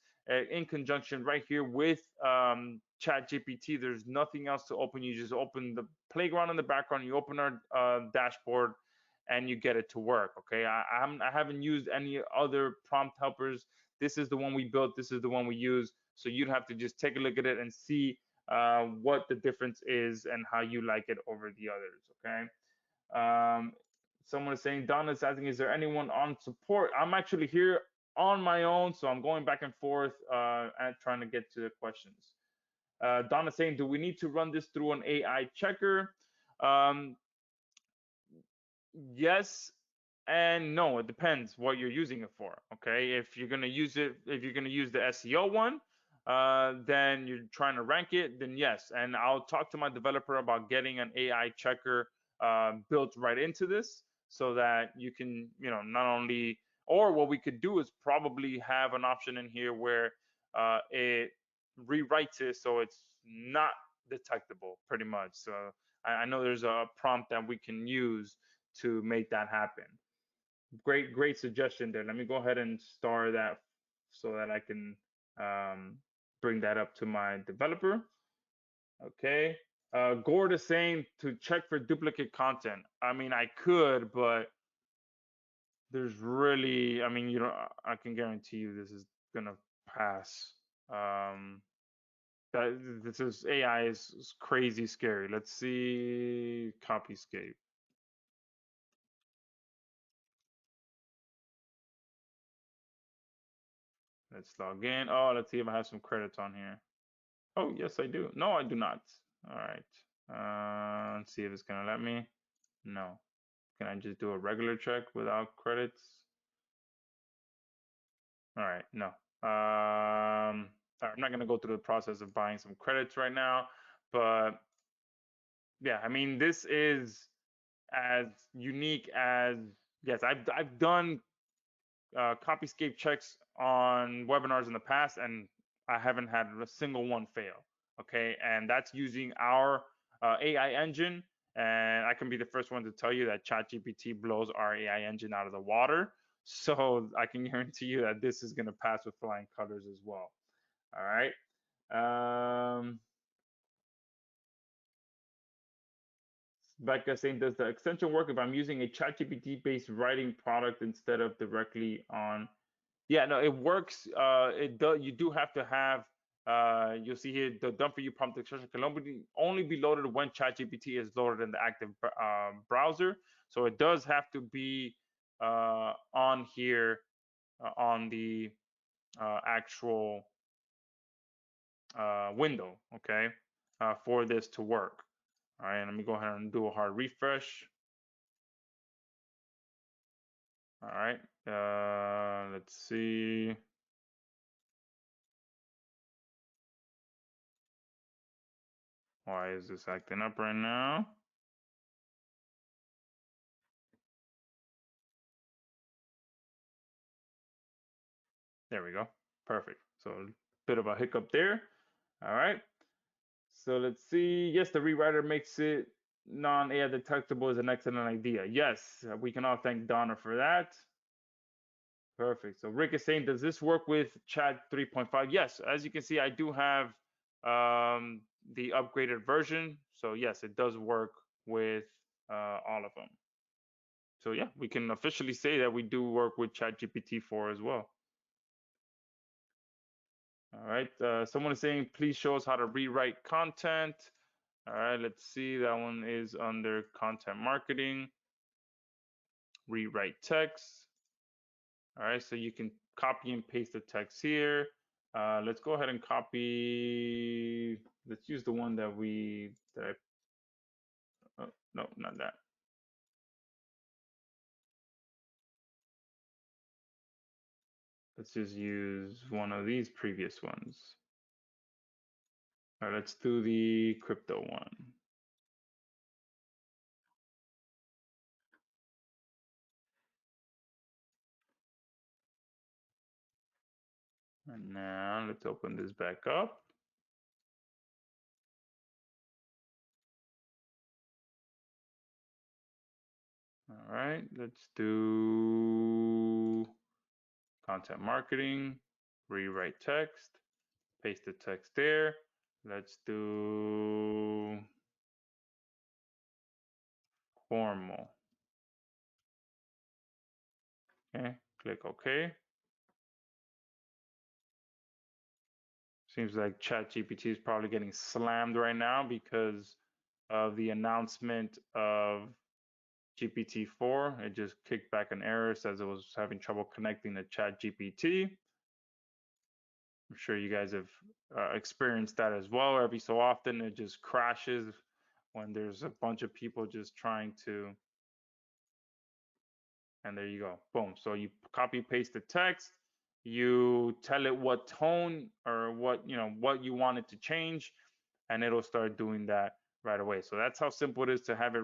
in conjunction right here with ChatGPT. There's nothing else to open. You just open the playground in the background. You open our dashboard and you get it to work. Okay, I haven't used any other prompt helpers. This is the one we built. This is the one we use. So you'd have to just take a look at it and see what the difference is and how you like it over the others. Okay. Um, Someone is saying, Don is asking, is there anyone on support? I'm actually here on my own, so I'm going back and forth and trying to get to the questions. Don is saying, do we need to run this through an AI checker? Um, Yes and no. It depends what you're using it for. Okay, if you're gonna use it, if you're gonna use the SEO one, then you're trying to rank it, then yes. And I'll talk to my developer about getting an AI checker built right into this, so that you can, not only, or what we could do is probably have an option in here where it rewrites it so it's not detectable, pretty much. So I know there's a prompt that we can use to make that happen. Great suggestion there. Let me go ahead and star that so that I can um, bring that up to my developer. Okay. Gord is saying to check for duplicate content. I mean, I could, but there's really, I mean, I can guarantee you this is gonna pass. Um, that this is AI is crazy scary. Let's see, Copyscape. Let's log in. Oh, let's see if I have some credits on here. Oh, yes, I do. No, I do not. All right. Let's see if it's gonna let me. No. Can I just do a regular check without credits? All right, no. I'm not gonna go through the process of buying some credits right now, but yeah, I mean, this is as unique as, yes, I've done Copyscape checks on webinars in the past, and I haven't had a single one fail. Okay, and that's using our AI engine. And I can be the first one to tell you that ChatGPT blows our AI engine out of the water. So I can guarantee you that this is going to pass with flying colors as well. All right. Um, Becca saying, does the extension work if I'm using a ChatGPT based writing product instead of directly on? Yeah, no, it works. It does. You do have to have. You'll see here the done for you prompt extraction can only be loaded when ChatGPT is loaded in the active browser. So it does have to be on here on the actual window. Okay, for this to work. All right, let me go ahead and do a hard refresh. All right, let's see. Why is this acting up right now? There we go. Perfect. So a bit of a hiccup there. All right. So let's see. Yes, the rewriter makes it non-AI detectable is an excellent idea. Yes, we can all thank Donna for that. Perfect. So Rick is saying, does this work with Chat 3.5? Yes, as you can see, I do have the upgraded version. So yes, it does work with all of them. So yeah, we can officially say that we do work with ChatGPT 4 as well. All right. Someone is saying, please show us how to rewrite content. All right, let's see. That one is under content marketing, rewrite text. All right, so you can copy and paste the text here. Let's go ahead and copy. Let's use the one that oh, no, not that. Let's just use one of these previous ones. All right, let's do the crypto one. And now let's open this back up. All right, let's do content marketing, rewrite text, paste the text there. Let's do formal. Okay, click OK. Seems like ChatGPT is probably getting slammed right now because of the announcement of GPT-4. It just kicked back an error, says it was having trouble connecting to ChatGPT. I'm sure you guys have experienced that as well. Every so often, it just crashes when there's a bunch of people just trying to. And there you go. Boom. So you copy paste the text, you tell it what tone or what what you want it to change, and it'll start doing that right away. So that's how simple it is to have it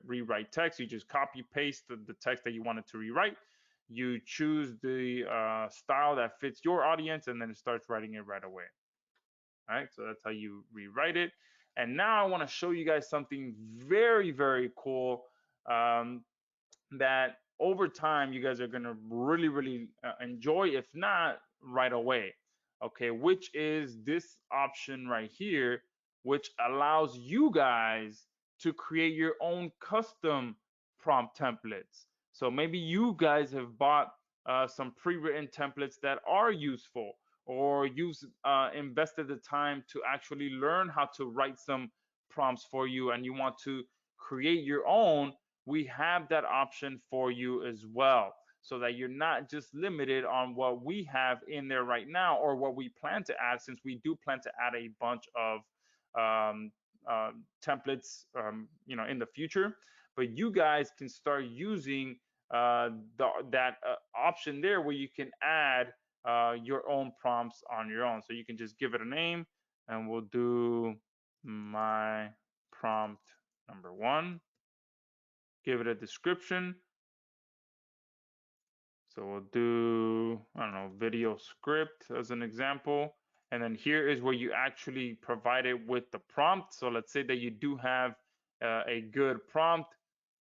rewrite text. You just copy paste the text that you wanted to rewrite. You choose the style that fits your audience, and then it starts writing it right away. All right, so that's how you rewrite it. And now I want to show you guys something very, very cool that over time you guys are going to really, really enjoy, if not right away. Okay, which is this option right here, which allows you guys to create your own custom prompt templates. So maybe you guys have bought some pre-written templates that are useful, or you've invested the time to actually learn how to write some prompts for you, and you want to create your own. We have that option for you as well, so that you're not just limited on what we have in there right now or what we plan to add, since we do plan to add a bunch of um, templates in the future. But you guys can start using that option there, where you can add your own prompts on your own. So you can just give it a name, and we'll do my prompt number 1. Give it a description. So we'll do, I don't know, video script as an example. And then here is where you actually provide it with the prompt. So let's say that you do have a good prompt.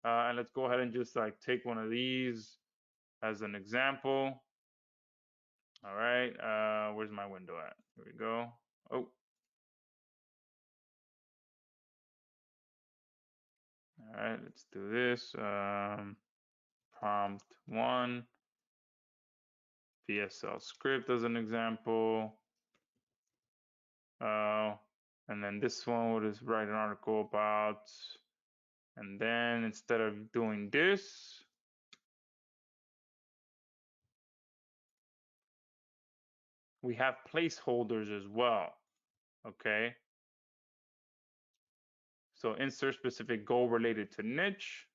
And let's go ahead and just like take one of these as an example. All right, where's my window at? Here we go. Oh. All right, let's do this. Prompt 1, VSL script as an example. And then this one will just write an article about, and then instead of doing this, we have placeholders as well. Okay. So insert specific goal related to niche,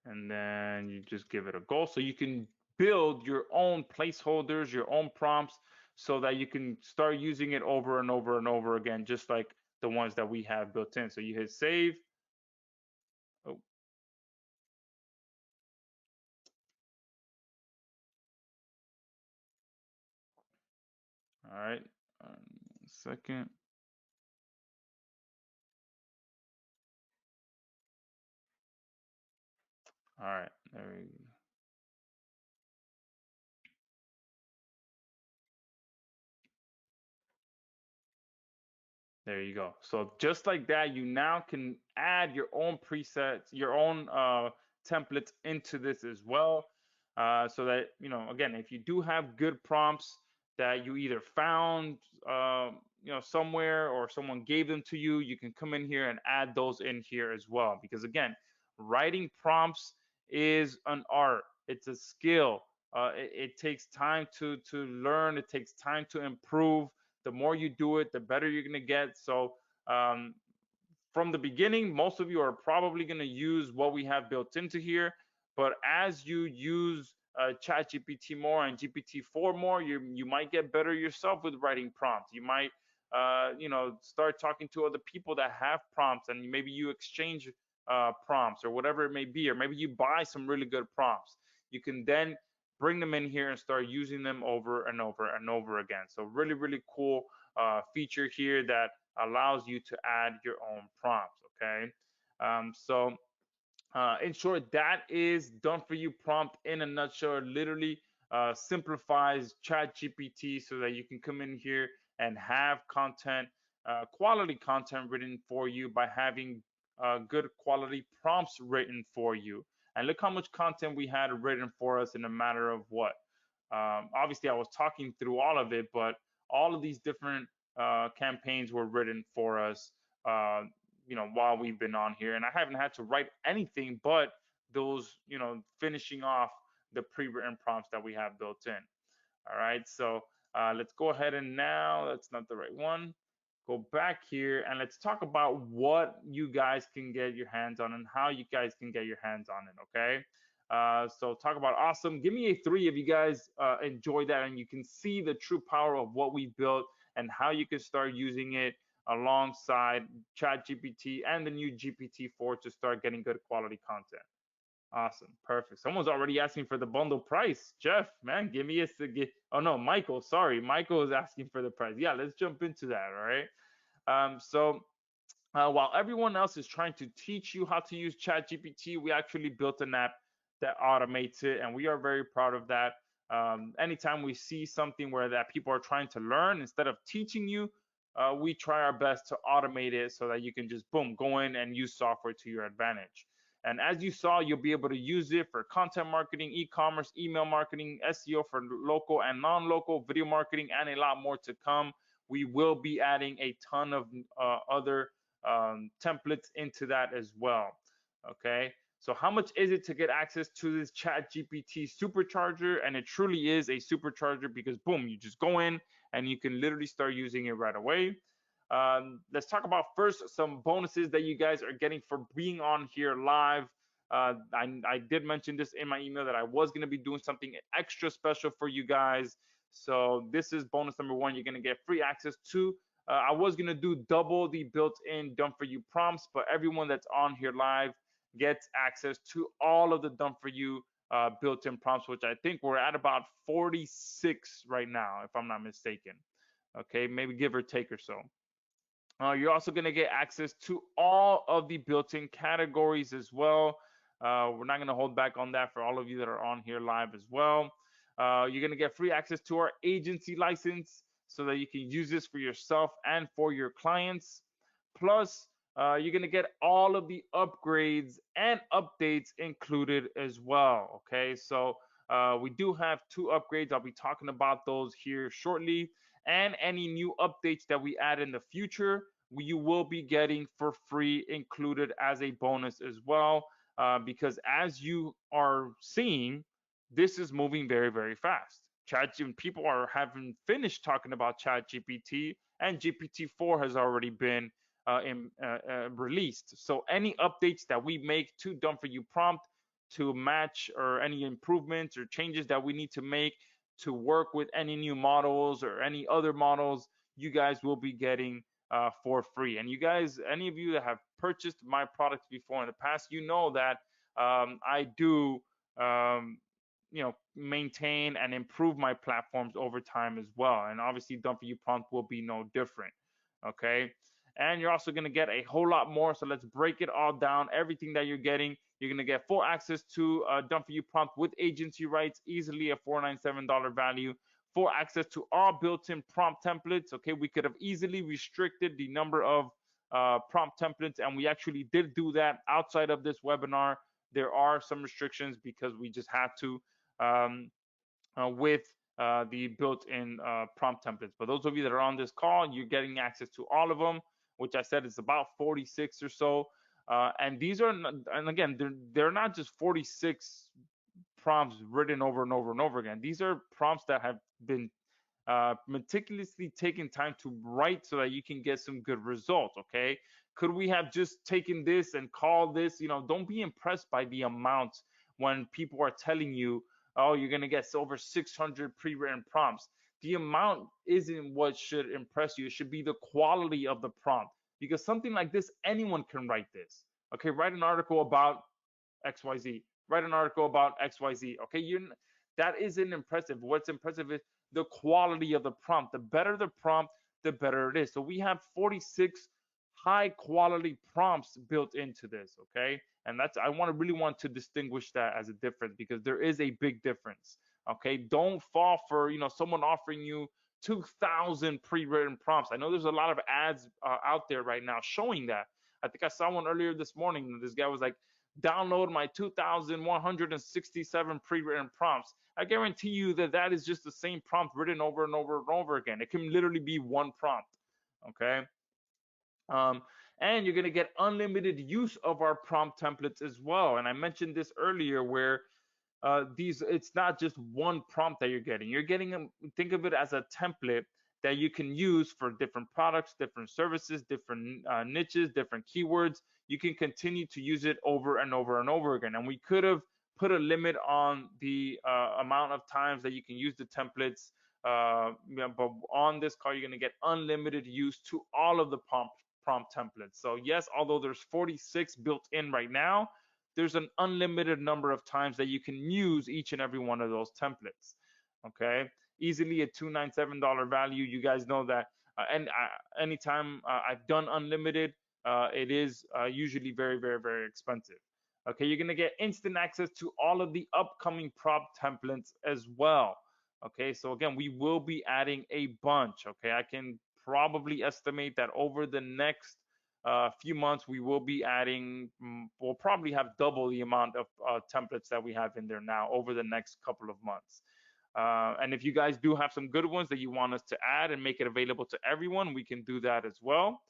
and then you just give it a goal. So you can build your own placeholders, your own prompts. so that you can start using it over and over and over again, just like the ones that we have built in. So you hit save. Oh, all right. Second. All right. There you go. So just like that, you now can add your own presets, your own templates into this as well. So that, again, if you do have good prompts that you either found, somewhere, or someone gave them to you, you can come in here and add those in here as well. Because again, writing prompts is an art. It's a skill. It takes time to learn. It takes time to improve. The more you do it, the better you're going to get. So um, from the beginning, most of you are probably going to use what we have built into here. But as you use ChatGPT more and GPT-4 more, you might get better yourself with writing prompts. You might, start talking to other people that have prompts, and maybe you exchange prompts or whatever it may be, or maybe you buy some really good prompts. You can then bring them in here and start using them over and over and over again. So really, really cool feature here that allows you to add your own prompts. Okay. In short, that is done for you prompt in a nutshell. It literally simplifies ChatGPT so that you can come in here and have content, quality content written for you by having good quality prompts written for you. And look how much content we had written for us in a matter of what? Obviously, I was talking through all of it, but all of these different campaigns were written for us. While we've been on here, and I haven't had to write anything but those, finishing off the pre-written prompts that we have built in. All right, so let's go ahead and now, that's not the right one. Go back here and let's talk about what you guys can get your hands on and how you guys can get your hands on it. Okay. So talk about awesome. Give me a 3 if you guys enjoy that and you can see the true power of what we built and how you can start using it alongside ChatGPT and the new GPT-4 to start getting good quality content. Awesome. Perfect. Someone's already asking for the bundle price. Jeff, man, give me a oh no, Michael, sorry. Michael is asking for the price. Yeah, let's jump into that. All right. While everyone else is trying to teach you how to use ChatGPT, we actually built an app that automates it, and we are very proud of that. Anytime we see something where that people are trying to learn, instead of teaching you, we try our best to automate it so that you can just boom, go in and use software to your advantage. And as you saw, you'll be able to use it for content marketing, e-commerce, email marketing, SEO for local and non-local, video marketing, and a lot more to come. We will be adding a ton of other templates into that as well. Okay. So how much is it to get access to this ChatGPT supercharger? And it truly is a supercharger because boom, you just go in and you can literally start using it right away. Let's talk about first some bonuses that you guys are getting for being on here live. I did mention this in my email that I was going to be doing something extra special for you guys. So this is bonus number 1. You're going to get free access to I was going to do double the built-in done for you prompts, but everyone that's on here live gets access to all of the done for you built-in prompts, which I think we're at about 46 right now, if I'm not mistaken. Okay, maybe give or take or so. You're also going to get access to all of the built-in categories as well. We're not going to hold back on that for all of you that are on here live as well. You're going to get free access to our agency license so that you can use this for yourself and for your clients. Plus, you're going to get all of the upgrades and updates included as well. Okay, so we do have 2 upgrades. I'll be talking about those here shortly. And any new updates that we add in the future, you will be getting for free included as a bonus as well. Because as you are seeing, this is moving very, very fast. People are haven't finished talking about ChatGPT, and GPT-4 has already been released. So any updates that we make to Done For You prompt to match, or any improvements or changes that we need to make, to work with any new models or any other models, you guys will be getting for free. And you guys, any of you that have purchased my products before in the past, you know that I do maintain and improve my platforms over time as well. And obviously Done For You Prompt will be no different. Okay. And you're also going to get a whole lot more. So let's break it all down. Everything that you're getting, you're going to get full access to Done For You Prompt with agency rights, easily a $497 value. Full access to all built-in prompt templates. Okay, we could have easily restricted the number of prompt templates, and we actually did do that outside of this webinar. There are some restrictions because we just had to with the built-in prompt templates. But those of you that are on this call, you're getting access to all of them, which I said is about 46 or so. And these are, and again, they're not just 46 prompts written over and over and over again. These are prompts that have been meticulously taken time to write so that you can get some good results. Okay, could we have just taken this and called this? Don't be impressed by the amount when people are telling you, oh, you're going to get over 600 pre-written prompts. The amount isn't what should impress you. It should be the quality of the prompt, because something like this, anyone can write this. Okay, write an article about XYZ. Write an article about XYZ. Okay, that isn't impressive. What's impressive is the quality of the prompt. The better the prompt, the better it is. So we have 46 high quality prompts built into this. Okay, and I really want to distinguish that as a difference, because there is a big difference. Okay, don't fall for someone offering you 2,000 pre-written prompts. I know there's a lot of ads out there right now showing that. I think I saw one earlier this morning. This guy was like, download my 2,167 pre-written prompts. I guarantee you that is just the same prompt written over and over and over again. It can literally be one prompt. Okay. And you're going to get unlimited use of our prompt templates as well. And I mentioned this earlier, where it's not just one prompt that you're getting. You're getting think of it as a template that you can use for different products, different services, different niches, different keywords. You can continue to use it over and over and over again. And we could have put a limit on the amount of times that you can use the templates. But on this call, you're going to get unlimited use to all of the prompt templates. So yes, although there's 46 built in right now, there's an unlimited number of times that you can use each and every one of those templates. Okay, easily a $297 value. You guys know that. And anytime I've done unlimited, it is usually very, very, very expensive. Okay, you're gonna get instant access to all of the upcoming prompt templates as well. Okay, so again, we will be adding a bunch. Okay, I can probably estimate that over the next few months, we will be adding, we'll probably have double the amount of templates that we have in there now over the next couple of months. And if you guys do have some good ones that you want us to add and make it available to everyone, we can do that as well.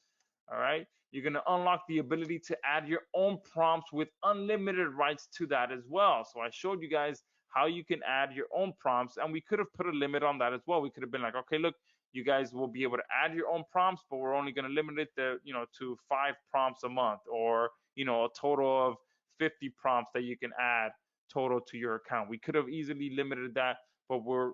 All right. You're going to unlock the ability to add your own prompts with unlimited rights to that as well. So I showed you guys how you can add your own prompts, and we could have put a limit on that as well. We could have been like, okay, look, you guys will be able to add your own prompts, but we're only going to limit it to 5 prompts a month, or a total of 50 prompts that you can add total to your account. We could have easily limited that, but we're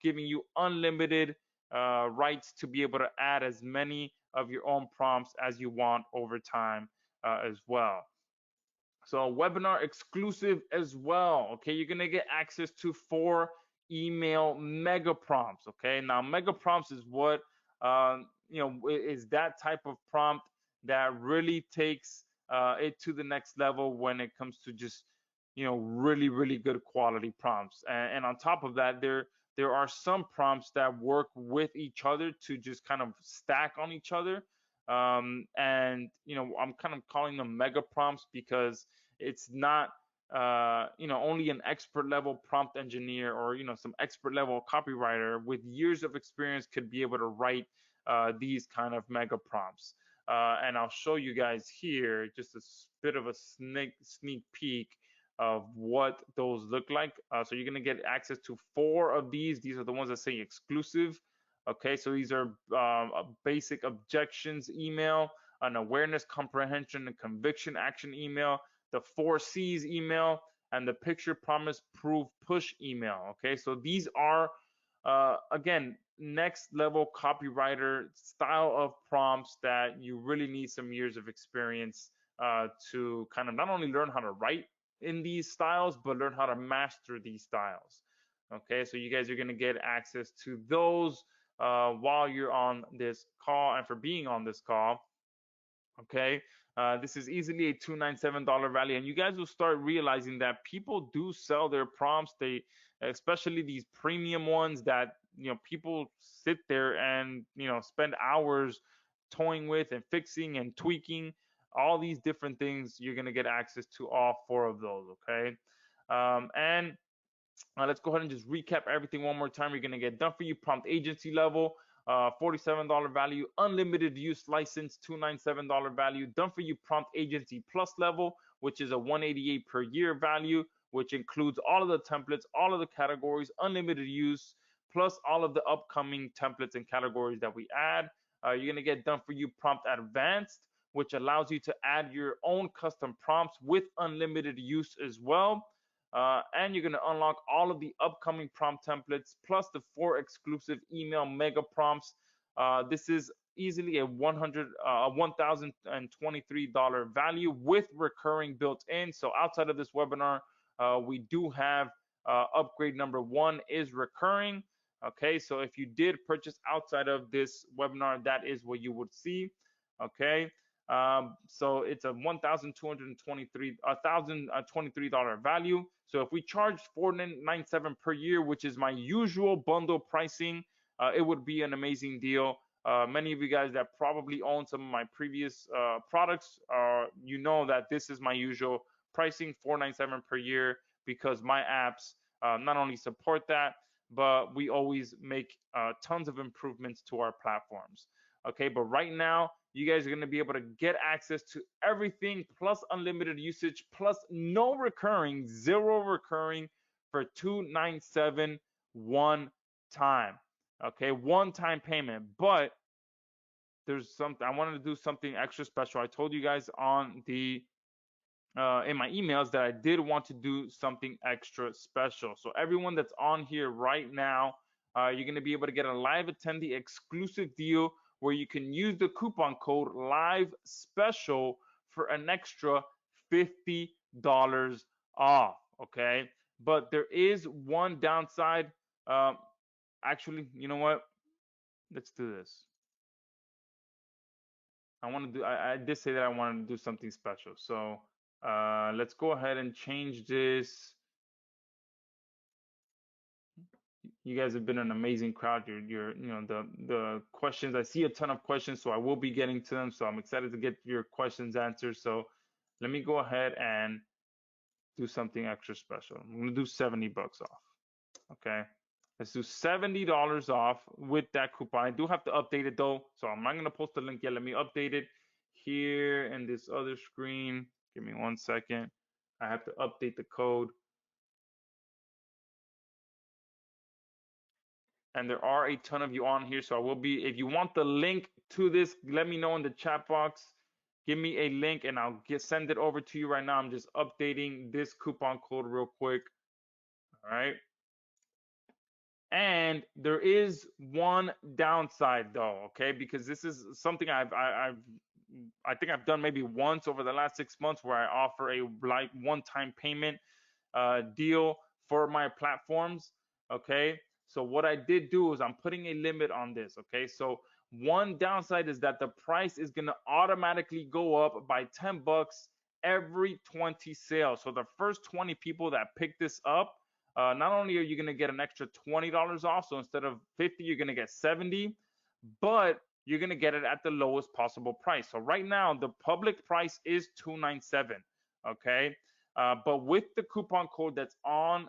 giving you unlimited rights to be able to add as many of your own prompts as you want over time as well. So webinar exclusive as well. Okay, you're gonna get access to 4 email mega prompts. Okay, now mega prompts is what is that type of prompt that really takes it to the next level when it comes to just really, really good quality prompts. And on top of that, there are some prompts that work with each other to just kind of stack on each other. And I'm kind of calling them mega prompts because it's not only an expert level prompt engineer or some expert level copywriter with years of experience could be able to write these kind of mega prompts. And I'll show you guys here just a bit of a sneak peek of what those look like. So you're gonna get access to 4 of these. These are the ones that say exclusive. Okay, so these are a basic objections email, an awareness, comprehension, and conviction action email, the 4 C's email, and the picture promise proof push email. Okay, so these are again, next level copywriter style of prompts that you really need some years of experience to kind of not only learn how to write in these styles, but learn how to master these styles. Okay, so you guys are going to get access to those while you're on this call, and for being on this call. Okay, this is easily a $297 value, and you guys will start realizing that people do sell their prompts. They, especially these premium ones that people sit there and spend hours toying with and fixing and tweaking all these different things. You're gonna get access to all four of those. Okay, and let's go ahead and just recap everything one more time. You're going to get done for you prompt agency level, $47 value, unlimited use license, $297 value, done for you prompt agency plus level, which is a $188 per year value, which includes all of the templates, all of the categories, unlimited use, plus all of the upcoming templates and categories that we add. You're going to get done for you prompt advanced, which allows you to add your own custom prompts with unlimited use as well. And you're going to unlock all of the upcoming prompt templates plus the 4 exclusive email mega prompts. This is easily a $1,023 value with recurring built in. So outside of this webinar, we do have upgrade number 1 is recurring. Okay, so if you did purchase outside of this webinar, that is what you would see. Okay, so it's a $1,223 value. So if we charge $497 per year, which is my usual bundle pricing, it would be an amazing deal. Many of you guys that probably own some of my previous products, you know that this is my usual pricing, $497 per year, because my apps not only support that, but we always make tons of improvements to our platforms. Okay, but right now, you guys are going to be able to get access to everything plus unlimited usage plus no recurring, 0 recurring for $297 one time. Okay, one-time payment. But there's something I wanted to do something extra special. I told you guys on the in my emails that I did want to do something extra special. So everyone that's on here right now, you're going to be able to get a live attendee exclusive deal where you can use the coupon code live special for an extra $50 off. Okay, but there is one downside. Actually, you know what? Let's do this. I did say that I wanted to do something special. So let's go ahead and change this. You guys have been an amazing crowd. The questions. I see a ton of questions, so I will be getting to them. So I'm excited to get your questions answered. So let me go ahead and do something extra special. I'm gonna do $70 off. Okay, let's do $70 off with that coupon. I do have to update it though, so I'm not gonna post the link yet. Let me update it here in this other screen. Give me 1 second. I have to update the code. And there are a ton of you on here, so I will be, if you want the link to this, let me know in the chat box. Give me a link and I'll send it over to you right now. I'm just updating this coupon code real quick. All right. And there is one downside though, okay? Because this is something I think I've done maybe once over the last 6 months where I offer a like one-time payment deal for my platforms. Okay, so what I did do is I'm putting a limit on this. Okay, so one downside is that the price is going to automatically go up by $10 every 20 sales. So the first 20 people that pick this up, not only are you going to get an extra $20 off, so instead of 50 you're going to get 70, but you're going to get it at the lowest possible price. So right now the public price is $297. Okay, but with the coupon code that's on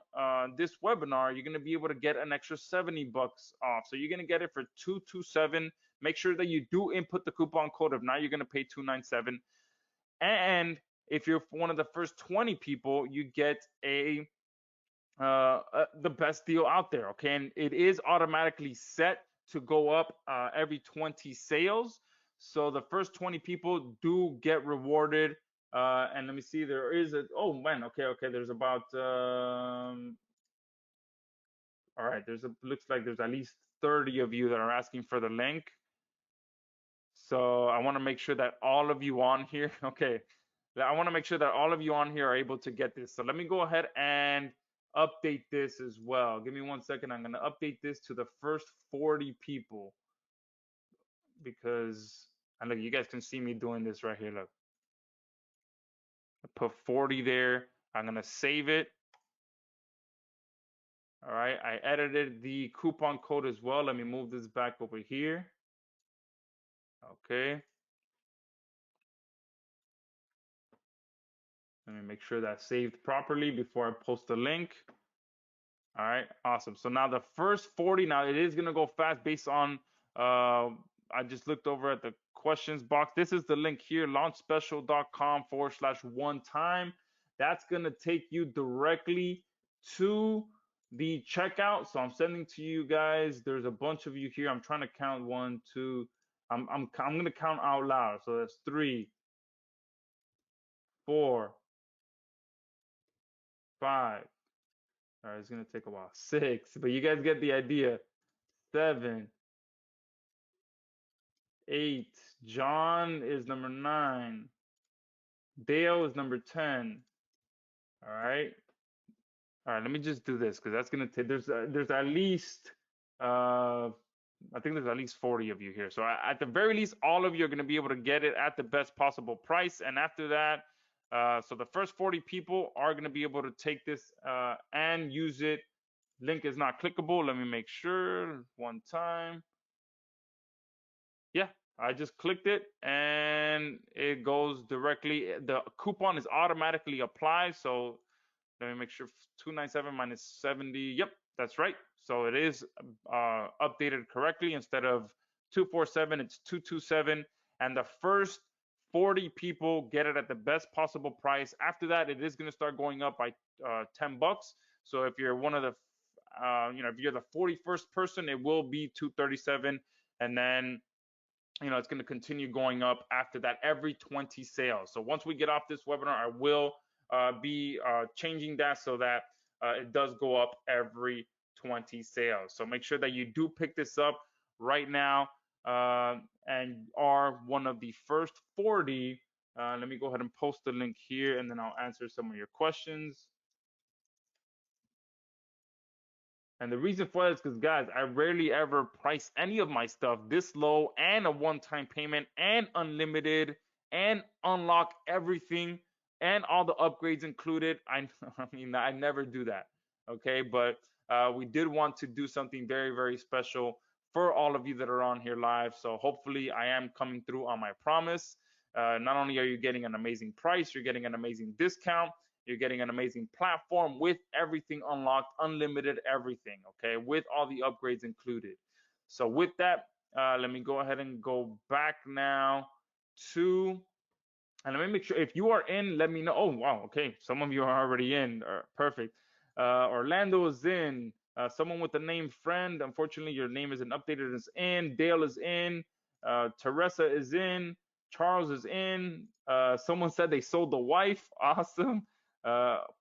this webinar, you're going to be able to get an extra $70 off. So you're going to get it for $227. Make sure that you do input the coupon code. If not, you're going to pay $297. And if you're one of the first 20 people, you get the best deal out there. Okay, and it is automatically set to go up every 20 sales. So the first 20 people do get rewarded And let me see, there is a, oh man, okay, there's about, all right, looks like there's at least 30 of you that are asking for the link. So I want to make sure that all of you on here, okay, I want to make sure that all of you on here are able to get this. So let me go ahead and update this as well. Give me 1 second. I'm going to update this to the first 40 people because, and look, you guys can see me doing this right here. Look, I put 40 there. I'm going to save it. All right, I edited the coupon code as well. Let me move this back over here. Okay. Let me make sure that's saved properly before I post the link. All right, awesome. So now the first 40, now it is gonna go fast based on, I just looked over at the questions box. This is the link here, launchspecial.com/one time. That's gonna take you directly to the checkout. So I'm sending to you guys. There's a bunch of you here. I'm trying to count one, two. I'm gonna count out loud. So that's 3, 4, 5. All right, it's gonna take a while. 6, but you guys get the idea. 7, 8. John is number 9. Dale is number 10. All right. All right. Let me just do this because that's gonna take. There's at least I think there's at least 40 of you here. So at the very least, all of you are gonna be able to get it at the best possible price. And after that, so the first 40 people are gonna be able to take this and use it. Link is not clickable. Let me make sure one time. Yeah, I just clicked it and it goes directly. The coupon is automatically applied. So let me make sure 297 minus 70. Yep, that's right. So it is updated correctly. Instead of 247, it's 227. And the first 40 people get it at the best possible price. After that, it is going to start going up by $10. So if you're one of the, if you're the 41st person, it will be 237. And then it's going to continue going up after that every 20 sales. So once we get off this webinar, I will be changing that so that it does go up every 20 sales. So make sure that you do pick this up right now and are one of the first 40. Let me go ahead and post the link here and then I'll answer some of your questions. And the reason for that is because, guys, I rarely ever price any of my stuff this low and a one-time payment and unlimited and unlock everything and all the upgrades included. I mean, I never do that. Okay, but we did want to do something very, very special for all of you that are on here live. So hopefully I am coming through on my promise. Not only are you getting an amazing price, you're getting an amazing discount. You're getting an amazing platform with everything unlocked, unlimited everything, okay, with all the upgrades included. So with that, let me go ahead and go back now to, and let me make sure if you are in, let me know. Oh, wow, okay, some of you are already in. Perfect. Orlando is in. Someone with the name friend. Unfortunately, your name isn't updated. Is in. Dale is in. Teresa is in. Charles is in. Someone said they sold the wife. Awesome.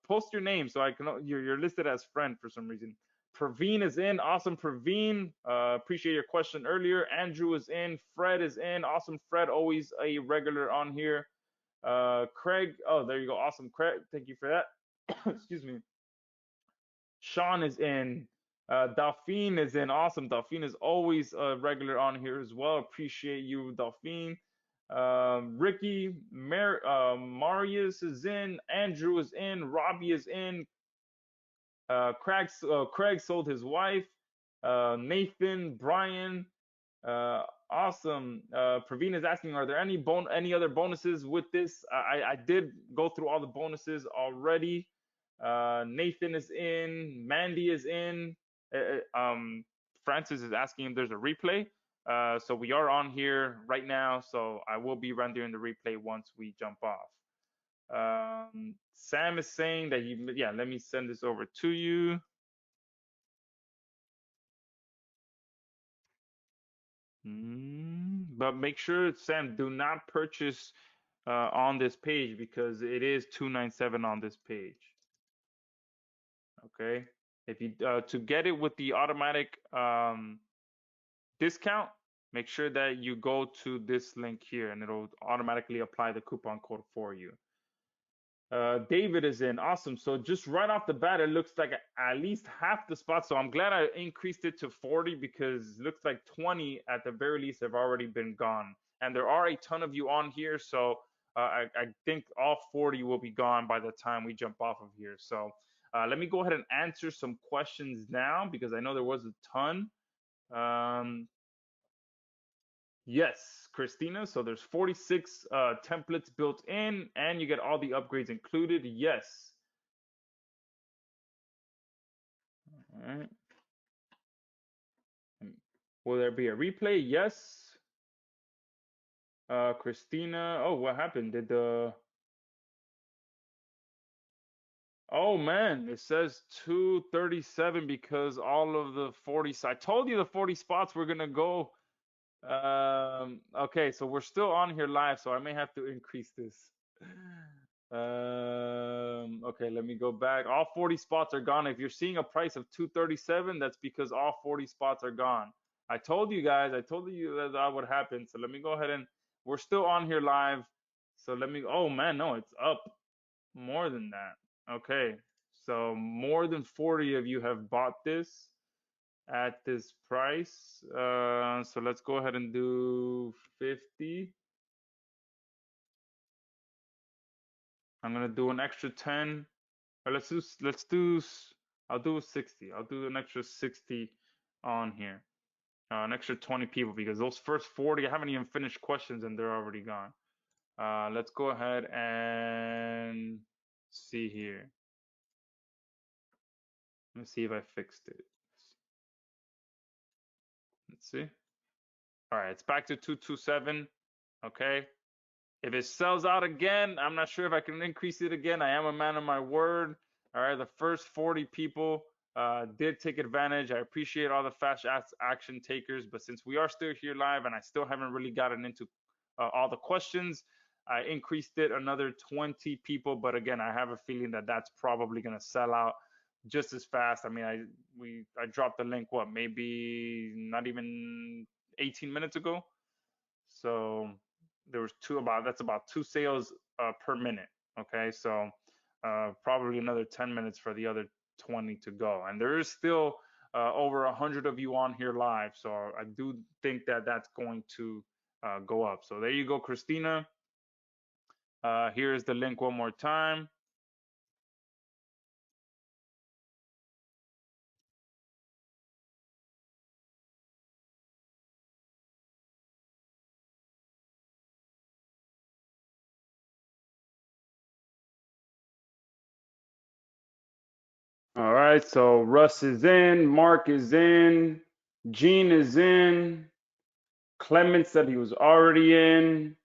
Post your name so I can. You're listed as friend for some reason. Praveen is in. Awesome, Praveen. Appreciate your question earlier. Andrew is in. Fred is in. Awesome, Fred. Always a regular on here. Craig. Oh, there you go. Awesome, Craig. Thank you for that. Excuse me. Sean is in. Delphine is in. Awesome. Delphine is always a regular on here as well. Appreciate you, Delphine. Ricky, Marius is in. Andrew is in. Robbie is in. Craig sold his wife. Nathan, Brian, awesome. Praveen is asking, are there any other bonuses with this? I did go through all the bonuses already. Nathan is in. Mandy is in. Francis is asking if there's a replay. So we are on here right now. So I will be rendering the replay once we jump off. Sam is saying that yeah, let me send this over to you. But make sure, Sam, do not purchase on this page because it is 297 on this page. Okay, if you to get it with the automatic discount, make sure that you go to this link here and it'll automatically apply the coupon code for you. David is in. Awesome. So just right off the bat, it looks like at least half the spots. So I'm glad I increased it to 40 because it looks like 20 at the very least have already been gone. And there are a ton of you on here. So I think all 40 will be gone by the time we jump off of here. So let me go ahead and answer some questions now because I know there was a ton. Yes, Christina. So there's 46 templates built in, and you get all the upgrades included. Yes. All right. Will there be a replay? Yes. Christina. Oh, what happened? Did the? Oh man, it says 237 because all of the 40. I told you the 40 spots were gonna go. Okay, so we're still on here live, so I may have to increase this. Okay, let me go back. All 40 spots are gone. If you're seeing a price of 237, that's because all 40 spots are gone. I told you guys, I told you that would happen. So let me go ahead and we're still on here live. So let me, oh man, no, it's up more than that. Okay, so more than 40 of you have bought this at this price. So let's go ahead and do 50. I'm gonna do an extra 10. Or I'll do 60. I'll do an extra 60 on here. An extra 20 people because those first 40, I haven't even finished questions and they're already gone. Let's go ahead and see here. Let's see if I fixed it. Let's see. All right, it's back to 227. Okay. If it sells out again, I'm not sure if I can increase it again. I am a man of my word. All right, the first 40 people did take advantage. I appreciate all the fast action takers, but since we are still here live and I still haven't really gotten into all the questions, I increased it another 20 people. But again, I have a feeling that that's probably going to sell out just as fast. I mean, I dropped the link, what, maybe not even 18 minutes ago. So there was that's about 2 sales per minute. Okay, so probably another 10 minutes for the other 20 to go, and there is still over 100 of you on here live, so I do think that that's going to go up. So there you go, Christina. Here's the link one more time. All right, so Russ is in, Mark is in, Gene is in, Clement said he was already in,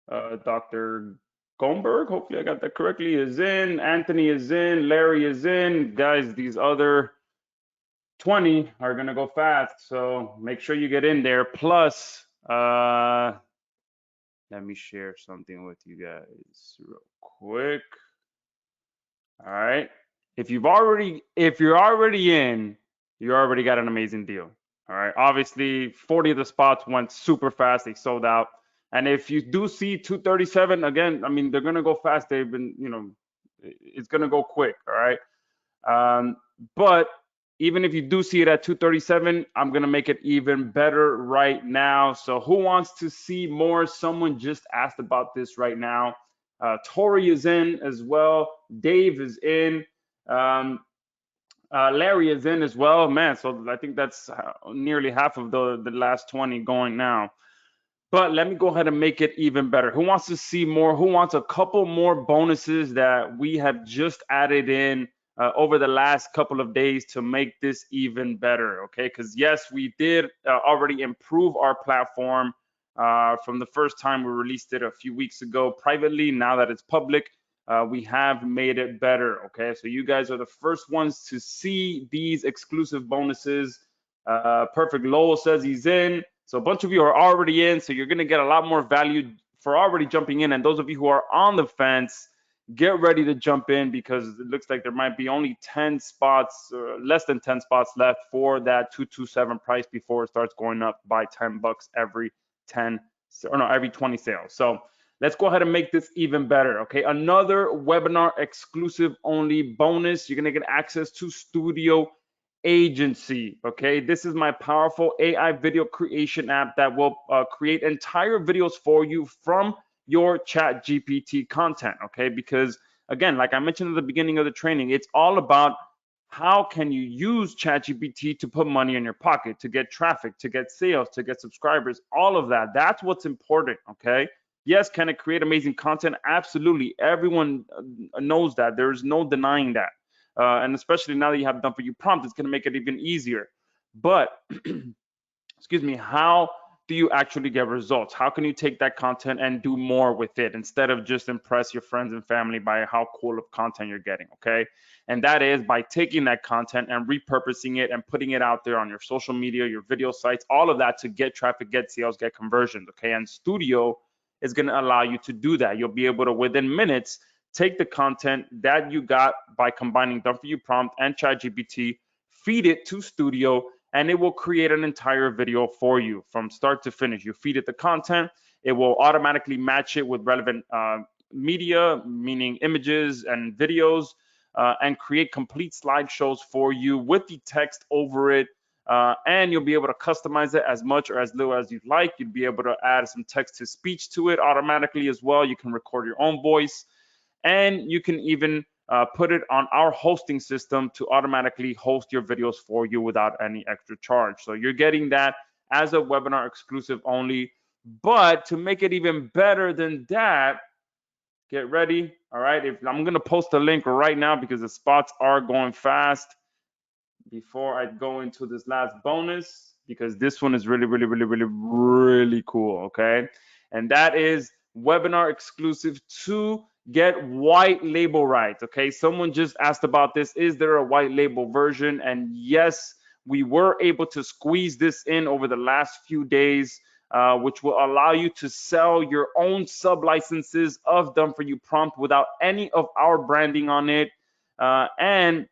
Dr. Gomberg, hopefully I got that correctly, is in, Anthony is in, Larry is in. Guys, these other 20 are gonna go fast, so make sure you get in there. Plus, let me share something with you guys real quick. All right. If you're already in, you already got an amazing deal. All right. Obviously, 40 of the spots went super fast. They sold out. And if you do see 237 again, I mean, they're gonna go fast. They've been, it's gonna go quick. All right. But even if you do see it at 237, I'm gonna make it even better right now. So who wants to see more? Someone just asked about this right now. Tori is in as well. Dave is in. Larry is in as well. Man, so I think that's nearly half of the last 20 going now. But let me go ahead and make it even better. Who wants to see more? Who wants a couple more bonuses that we have just added in over the last couple of days to make this even better? Okay, because yes, we did already improve our platform from the first time we released it a few weeks ago privately. Now that it's public, we have made it better. Okay, so you guys are the first ones to see these exclusive bonuses. Perfect Lowell says he's in. So a bunch of you are already in, so you're going to get a lot more value for already jumping in, and those of you who are on the fence, get ready to jump in because it looks like there might be only 10 spots, less than 10 spots left for that 227 price before it starts going up by 10 bucks every 10 or no, every 20 sales. So let's go ahead and make this even better. Okay, another webinar exclusive only bonus. You're gonna get access to Studio Agency. Okay, this is my powerful AI video creation app that will create entire videos for you from your chat GPT content. Okay, because again, like I mentioned at the beginning of the training, it's all about how can you use chat GPT to put money in your pocket, to get traffic, to get sales, to get subscribers, all of that. That's what's important. Okay, yes, can it create amazing content? Absolutely, everyone knows that. There's no denying that. And especially now that you have done for you prompt, it's going to make it even easier. But excuse me, how do you actually get results? How can you take that content and do more with it instead of just impress your friends and family by how cool of content you're getting? Okay, and that is by taking that content and repurposing it and putting it out there on your social media, your video sites, all of that to get traffic, get sales, get conversions. Okay, and Studio is going to allow you to do that. You'll be able to within minutes take the content that you got by combining done for you prompt and ChatGPT, feed it to Studio, and it will create an entire video for you from start to finish. You feed it the content, it will automatically match it with relevant media, meaning images and videos, and create complete slideshows for you with the text over it. And you'll be able to customize it as much or as little as you'd like. You'd be able to add some text to speech to it automatically as well. You can record your own voice, and you can even put it on our hosting system to automatically host your videos for you without any extra charge. So you're getting that as a webinar exclusive only. But to make it even better than that, get ready. All right, I'm going to post a link right now because the spots are going fast before I go into this last bonus, because this one is really, really, really, really, really cool. Okay, and that is webinar exclusive to get white label rights. Okay, someone just asked about this. Is there a white label version? And yes, we were able to squeeze this in over the last few days, which will allow you to sell your own sub licenses of Done For You Prompt without any of our branding on it. And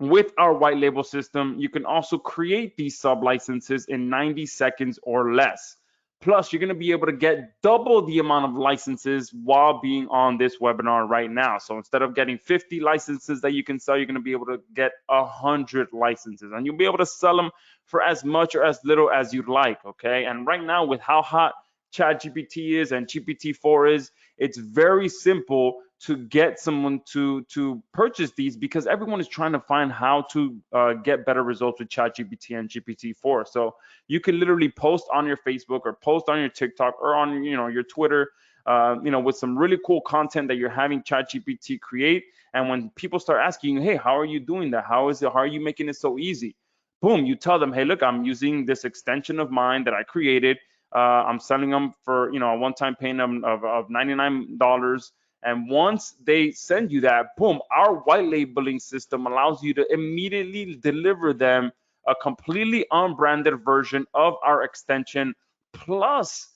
with our white label system, you can also create these sub licenses in 90 seconds or less. Plus, you're going to be able to get double the amount of licenses while being on this webinar right now. So instead of getting 50 licenses that you can sell, you're going to be able to get 100 licenses, and you'll be able to sell them for as much or as little as you'd like. Okay, and right now with how hot ChatGPT is and GPT-4 is, it's very simple to get someone to purchase these, because everyone is trying to find how to get better results with ChatGPT and GPT-4. So you can literally post on your Facebook or post on your TikTok or on your Twitter, with some really cool content that you're having ChatGPT create. And when people start asking you, hey, how are you doing that? How are you making it so easy? Boom, you tell them, hey, look, I'm using this extension of mine that I created. I'm selling them for a one-time payment of $99. And once they send you that, boom, our white labeling system allows you to immediately deliver them a completely unbranded version of our extension, plus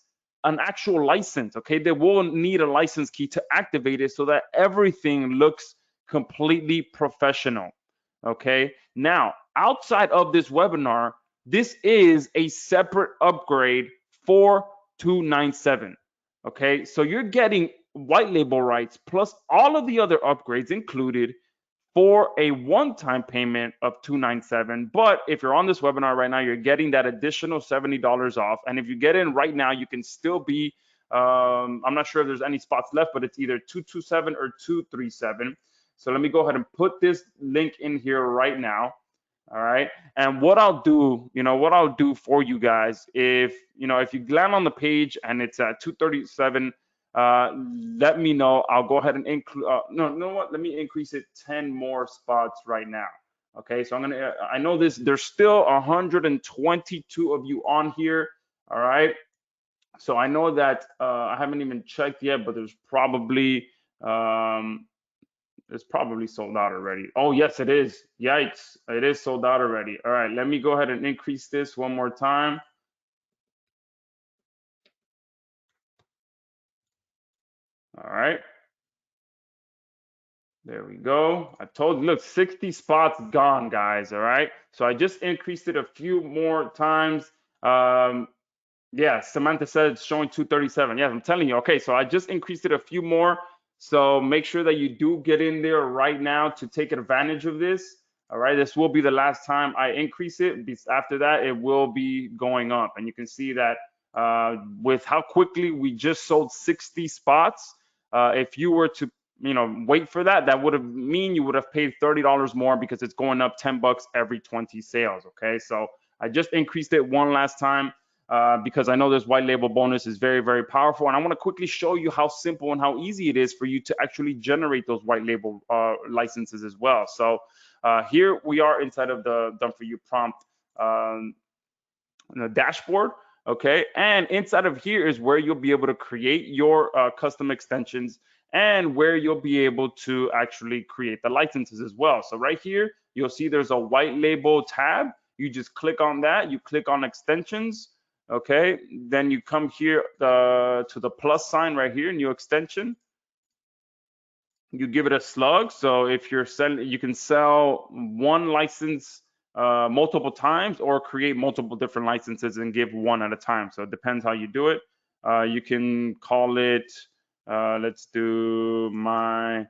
an actual license. Okay, they will need a license key to activate it so that everything looks completely professional. Okay, now outside of this webinar, this is a separate upgrade for 297. Okay, so you're getting white label rights plus all of the other upgrades included for a one-time payment of $297. But if you're on this webinar right now, you're getting that additional $70 off. And if you get in right now, you can still be, I'm not sure if there's any spots left, but it's either 227 or 237. So let me go ahead and put this link in here right now. All right. And what I'll do, for you guys, if you land on the page and it's at 237, let me know. I'll go ahead and include, no, you know what? Let me increase it 10 more spots right now. Okay. So I know there's still 122 of you on here. All right. So I know that I haven't even checked yet, but there's probably, it's probably sold out already. Oh, yes, it is. Yikes. It is sold out already. All right, let me go ahead and increase this one more time. All right. There we go. I told you, look, 60 spots gone, guys. All right. So I just increased it a few more times. Um, Yeah, Samantha said it's showing 237. Yeah, I'm telling you. Okay, so I just increased it a few more. So make sure that you do get in there right now to take advantage of this. All right, this will be the last time I increase it. After that, it will be going up. And you can see that with how quickly we just sold 60 spots, if you were to wait for that, that would have mean you would have paid $30 more because it's going up 10 bucks every 20 sales. Okay, so I just increased it one last time because I know this white label bonus is very, very powerful. And I want to quickly show you how simple and how easy it is for you to actually generate those white label licenses as well. So here we are inside of the Done For You prompt um, dashboard. Okay, and inside of here is where you'll be able to create your custom extensions and where you'll be able to actually create the licenses as well. So right here, you'll see there's a white label tab. You just click on that, you click on extensions. Okay, then you come here to the plus sign right here, new extension. You give it a slug. So if you're selling, you can sell one license multiple times or create multiple different licenses and give one at a time. So it depends how you do it. You can call it, let's do my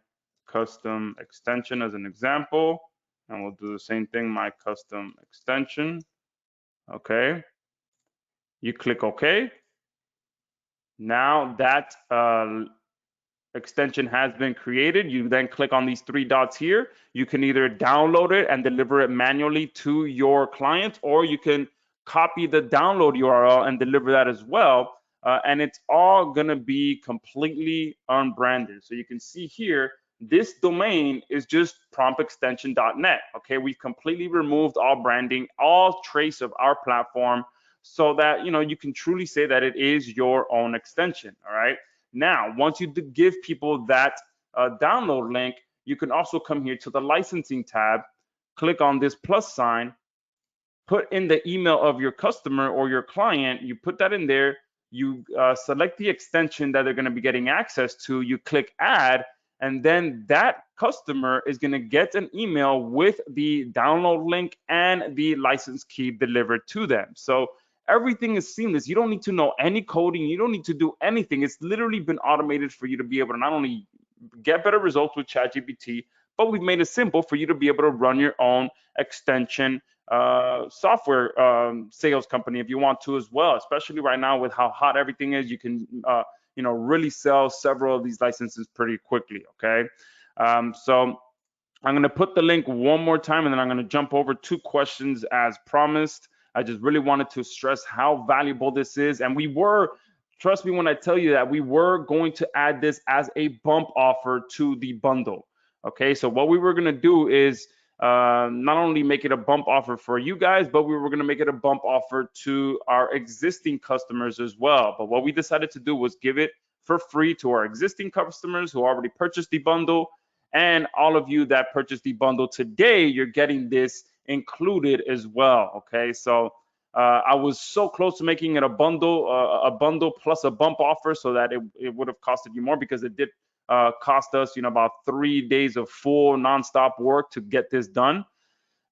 custom extension as an example. And we'll do the same thing, my custom extension. Okay. You click OK. Now that extension has been created. You then click on these three dots here. You can either download it and deliver it manually to your client, or you can copy the download URL and deliver that as well. And it's all going to be completely unbranded. So you can see here, this domain is just promptextension.net. Okay, we've completely removed all branding, all trace of our platform, so that you can truly say that it is your own extension. All right. Now, once you give people that download link, you can also come here to the licensing tab, click on this plus sign, put in the email of your customer or your client, you put that in there, you select the extension that they're going to be getting access to, you click add, and then that customer is going to get an email with the download link and the license key delivered to them. So everything is seamless. You don't need to know any coding. You don't need to do anything. It's literally been automated for you to be able to not only get better results with ChatGPT, but we've made it simple for you to be able to run your own extension software sales company if you want to as well. Especially right now with how hot everything is, you can really sell several of these licenses pretty quickly. Okay, so I'm going to put the link one more time, and then I'm going to jump over 2 questions as promised. I just really wanted to stress how valuable this is. And trust me when I tell you that we were going to add this as a bump offer to the bundle. Okay, so what we were going to do is not only make it a bump offer for you guys, but we were going to make it a bump offer to our existing customers as well. But what we decided to do was give it for free to our existing customers who already purchased the bundle. And all of you that purchased the bundle today, you're getting this included as well. Okay, so I was so close to making it a bundle plus a bump offer, so that it would have costed you more, because it did cost us about 3 days of full nonstop work to get this done.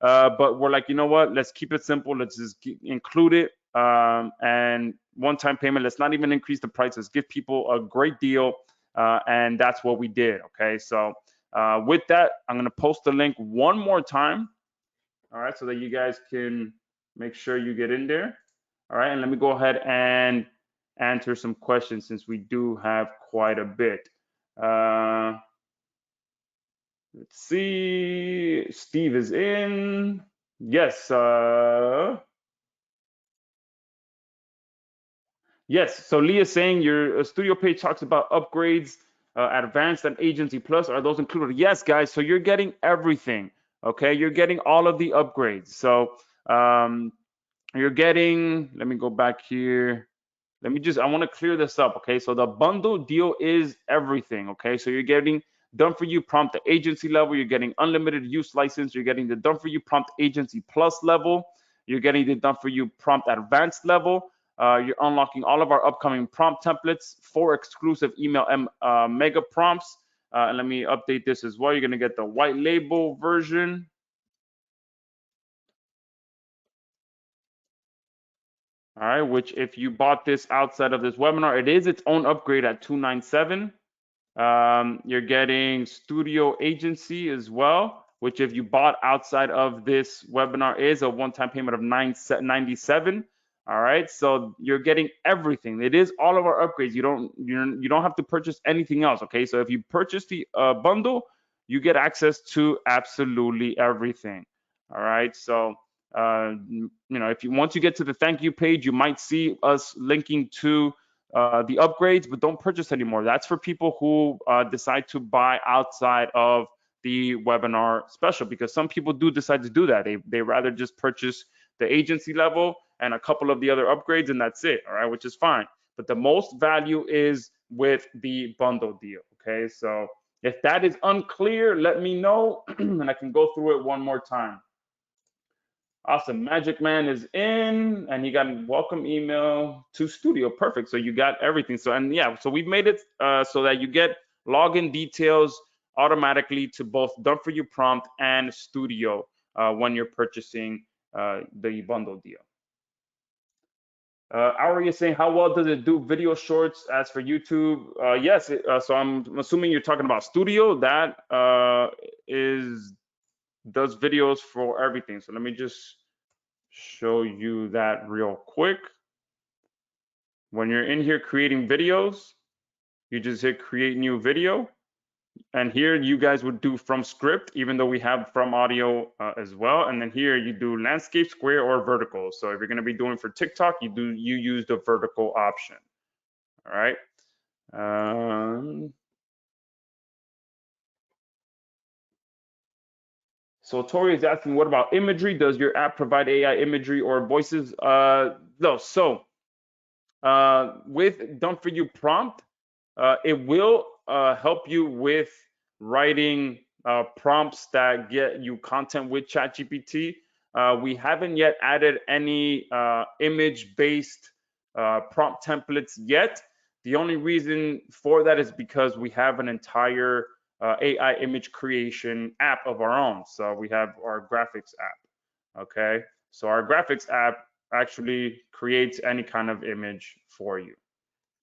But we're like, you know what? Let's keep it simple. Let's just include it and one-time payment. Let's not even increase the price. Let's give people a great deal, and that's what we did. Okay, so with that, I'm going to post the link one more time. All right, so that you guys can make sure you get in there. All right, and let me go ahead and answer some questions since we do have quite a bit. Let's see. Steve is in. Yes. Yes. So Leah's saying your studio page talks about upgrades, advanced and agency plus. Are those included? Yes, guys. So you're getting everything. Okay, you're getting all of the upgrades. So you're getting. Let me go back here. I want to clear this up. Okay, so the bundle deal is everything. Okay, so you're getting Done For You Prompt the agency level, you're getting unlimited use license, you're getting the Done For You Prompt agency plus level, you're getting the Done For You Prompt advanced level, You're unlocking all of our upcoming prompt templates, 4 exclusive email mega prompts. And let me update this as well. You're going to get the white label version. All right, which if you bought this outside of this webinar, it is its own upgrade at $297. You're getting Studio Agency as well, which if you bought outside of this webinar is a one-time payment of $997. All right, so you're getting everything. It is all of our upgrades. You don't have to purchase anything else. Okay, so if you purchase the bundle, you get access to absolutely everything. All right, so if you once you get to the thank you page, you might see us linking to the upgrades, but don't purchase anymore. That's for people who decide to buy outside of the webinar special, because some people do decide to do that. They rather just purchase the agency level and a couple of the other upgrades, and that's it. All right, which is fine. But the most value is with the bundle deal. Okay, so if that is unclear, let me know and I can go through it one more time. Awesome. Magic Man is in and he got a welcome email to Studio. Perfect. So you got everything. So, and yeah, so we've made it so that you get login details automatically to both Done For You Prompt and Studio when you're purchasing the bundle deal. Ari is saying, how well does it do video shorts as for YouTube? Yes, so I'm assuming you're talking about Studio. That does videos for everything. So let me just show you that real quick. When you're in here creating videos, you just hit create new video. And here you guys would do from script, even though we have from audio as well. And then here you do landscape, square, or vertical. So if you're going to be doing for TikTok, you use the vertical option. All right. So Tori is asking, what about imagery? Does your app provide AI imagery or voices? No. So with Done For You Prompt, it will help you with writing prompts that get you content with ChatGPT. We haven't yet added any image-based prompt templates yet. The only reason for that is because we have an entire AI image creation app of our own. So we have our graphics app. Okay, so our graphics app actually creates any kind of image for you.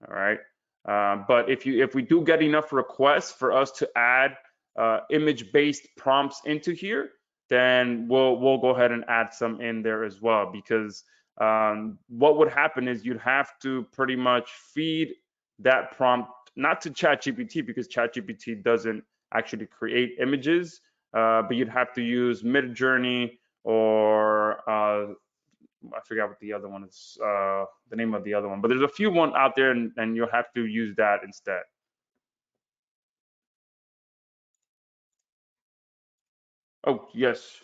All right. But if we do get enough requests for us to add image-based prompts into here, then we'll go ahead and add some in there as well. Because what would happen is you'd have to pretty much feed that prompt not to ChatGPT, because ChatGPT doesn't actually create images, but you'd have to use Midjourney or I forgot what the other one is, the name of the other one, but there's a few one out there, and you'll have to use that instead. Oh, yes.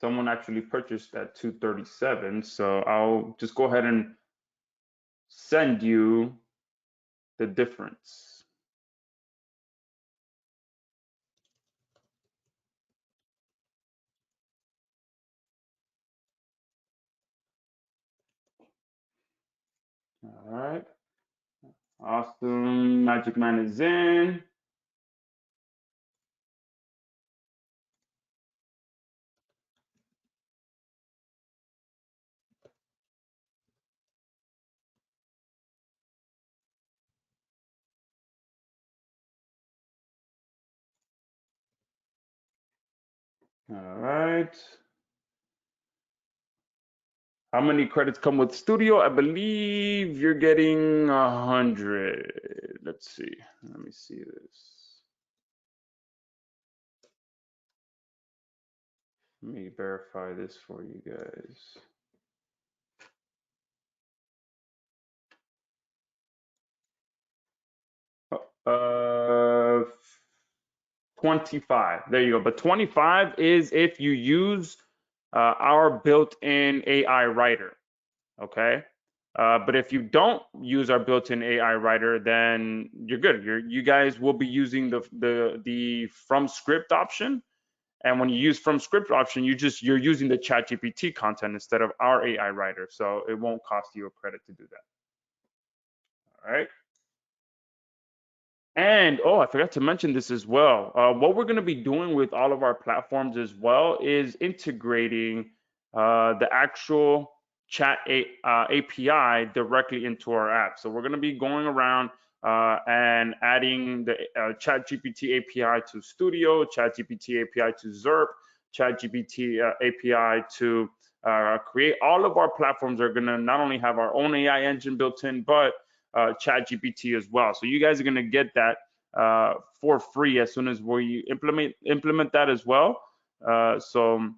Someone actually purchased at 237, so I'll just go ahead and send you the difference. All right. Awesome. Magic Man is in. All right. How many credits come with Studio? I believe you're getting 100. Let's see. Let me see this. Let me verify this for you guys. 25. There you go. But 25 is if you use our built-in AI writer. Okay. But if you don't use our built-in AI writer, then you're good. You guys will be using the from script option, And when you use from script option, you're using the ChatGPT content instead of our AI writer. So it won't cost you a credit to do that. All right. And oh, I forgot to mention this as well. What we're going to be doing with all of our platforms as well is integrating the actual API directly into our app. So we're going to be going around and adding the ChatGPT API to Studio, ChatGPT API to ZERP, ChatGPT API to Create. All of our platforms are going to not only have our own AI engine built in, but ChatGPT as well. So you guys are going to get that for free as soon as we implement that as well. So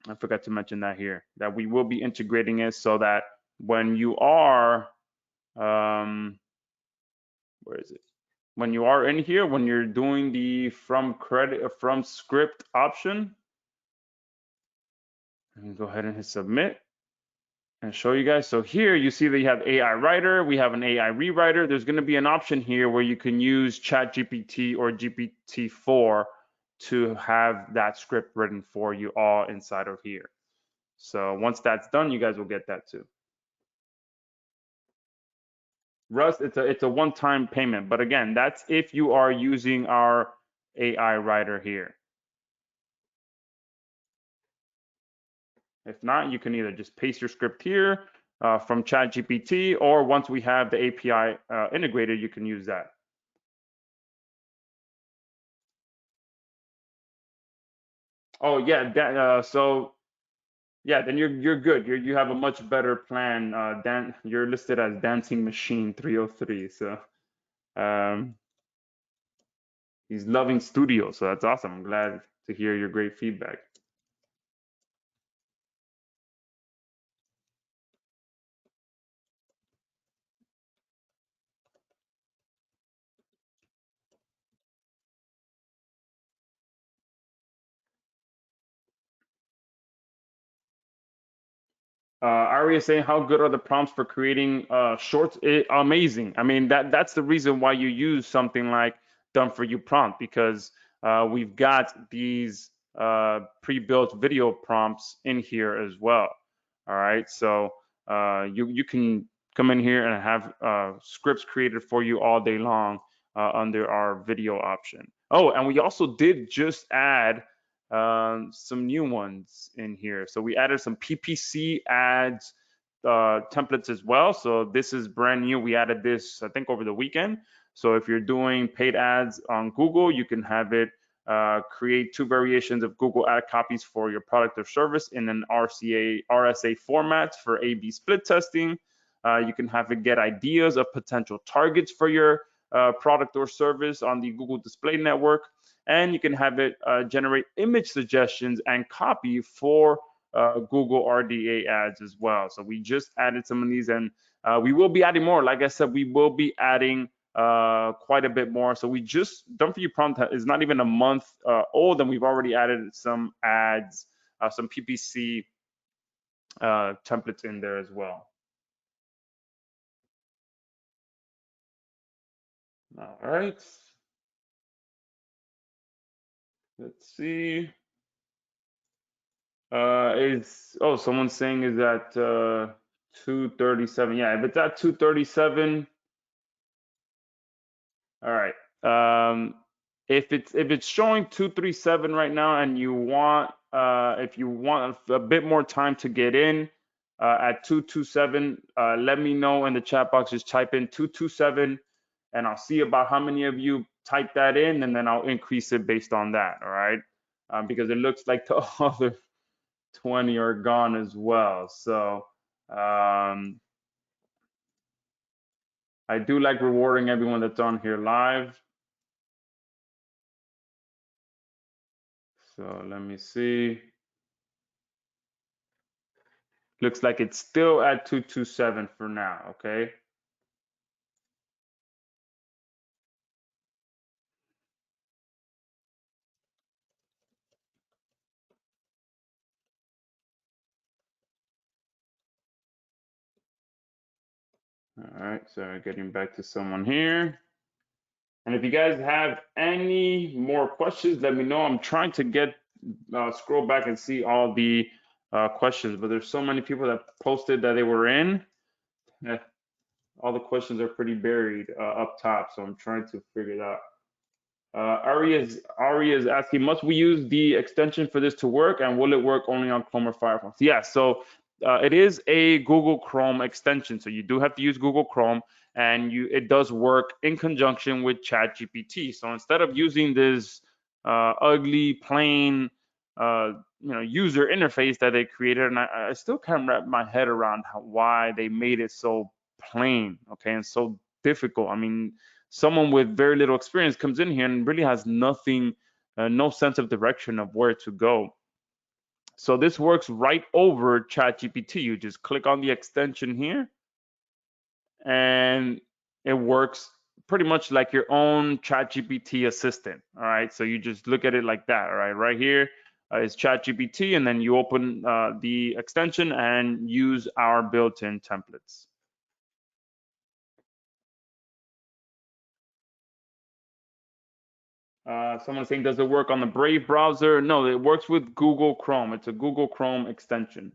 I forgot to mention that here, that we will be integrating it so that when you are, where is it? When you are in here, when you're doing the from script option, and go ahead and hit submit and show you guys. So here you see that you have AI writer, we have an AI rewriter. There's going to be an option here where you can use ChatGPT or GPT-4 to have that script written for you all inside of here. So once that's done, you guys will get that too. Russ, it's a one-time payment, but again, that's if you are using our AI writer here. If not, you can either just paste your script here from ChatGPT, or once we have the API integrated, you can use that. Oh yeah, so yeah, then you're good. You have a much better plan. Dan, you're listed as Dancing Machine 303. So he's loving Studio, so that's awesome. I'm glad to hear your great feedback. Ari is saying, how good are the prompts for creating shorts? Amazing. I mean, that's the reason why you use something like Done For You prompt, because we've got these pre-built video prompts in here as well. All right, so you can come in here and have scripts created for you all day long under our video option. Oh, and we also did just add some new ones in here. So we added some PPC ads templates as well. So this is brand new. We added this, I think, over the weekend. So if you're doing paid ads on Google, you can have it create two variations of Google ad copies for your product or service in an RSA format for A/B split testing. You can have it get ideas of potential targets for your product or service on the Google Display Network. And you can have it generate image suggestions and copy for Google RDA ads as well. So we just added some of these, and we will be adding more. Like I said, we will be adding quite a bit more. So we just Done For You prompt is not even a month old, and we've already added some ads, some PPC templates in there as well. All right. Let's see. Someone's saying is at 237. Yeah, if it's at 237, all right. If it's showing 237 right now, and you want if you want a bit more time to get in at 227, let me know in the chat box. Just type in 227, and I'll see about how many of you type that in, and then I'll increase it based on that. All right, because it looks like the other 20 are gone as well. So I do like rewarding everyone that's on here live. So let me see. Looks like it's still at 227 for now, okay? All right, so getting back to someone here. And if you guys have any more questions, let me know. I'm trying to get scroll back and see all the questions, but there's so many people that posted that they were in. Eh, all the questions are pretty buried up top, so I'm trying to figure it out. Ari is asking, must we use the extension for this to work, and will it work only on Chrome or Firefox? Yeah, so it is a Google Chrome extension, so you do have to use Google Chrome, and it does work in conjunction with ChatGPT. So instead of using this ugly, plain, user interface that they created, and I still can't wrap my head around why they made it so plain, okay, and so difficult. I mean, someone with very little experience comes in here and really has nothing, no sense of direction of where to go. So this works right over ChatGPT. You just click on the extension here, and it works pretty much like your own ChatGPT assistant. All right, so you just look at it like that. All right, right here is ChatGPT, and then you open the extension and use our built-in templates. Someone's saying, does it work on the Brave browser? No, it works with Google Chrome. It's a Google Chrome extension.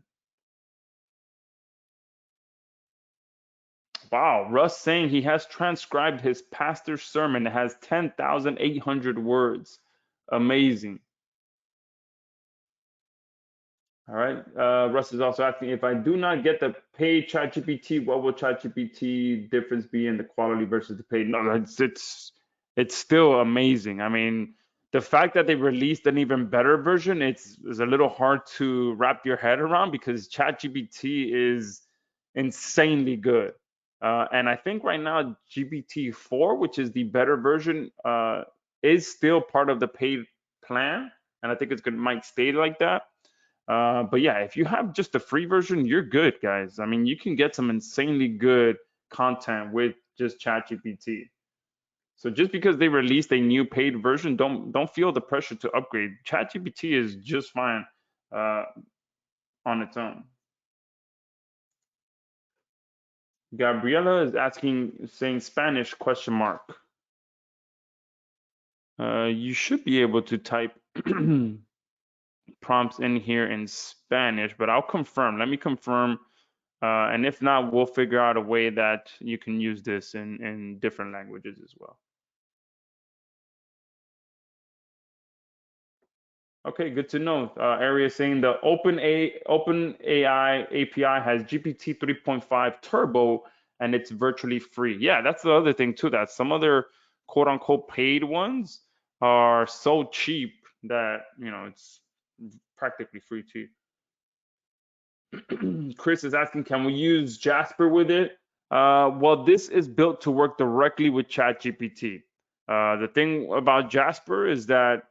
Wow, Russ saying he has transcribed his pastor's sermon that has 10,800 words. Amazing. All right. Russ is also asking, if I do not get the paid ChatGPT, what will ChatGPT difference be in the quality versus the paid? No, it's still amazing. I mean, the fact that they released an even better version, is a little hard to wrap your head around because ChatGPT is insanely good. And I think right now GPT-4, which is the better version, is still part of the paid plan, and I think might stay like that. But yeah, if you have just the free version, you're good, guys. I mean, you can get some insanely good content with just ChatGPT. So just because they released a new paid version, don't feel the pressure to upgrade. ChatGPT is just fine on its own. Gabriela is asking, saying Spanish question mark. You should be able to type prompts in here in Spanish, but I'll confirm. Let me confirm. And if not, we'll figure out a way that you can use this in different languages as well. Okay, good to know. Area saying the OpenAI API has GPT 3.5 Turbo and it's virtually free. Yeah, that's the other thing too, that some other quote unquote paid ones are so cheap that, it's practically free too. Chris is asking, can we use Jasper with it? Well, this is built to work directly with ChatGPT. The thing about Jasper is that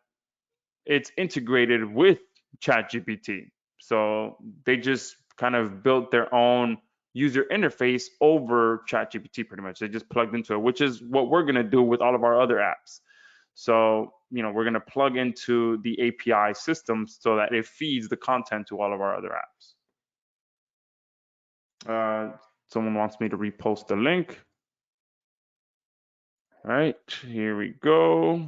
it's integrated with ChatGPT. So they just kind of built their own user interface over ChatGPT pretty much. They just plugged into it, which is what we're going to do with all of our other apps. So, we're going to plug into the API system so that it feeds the content to all of our other apps. Someone wants me to repost the link. All right, here we go.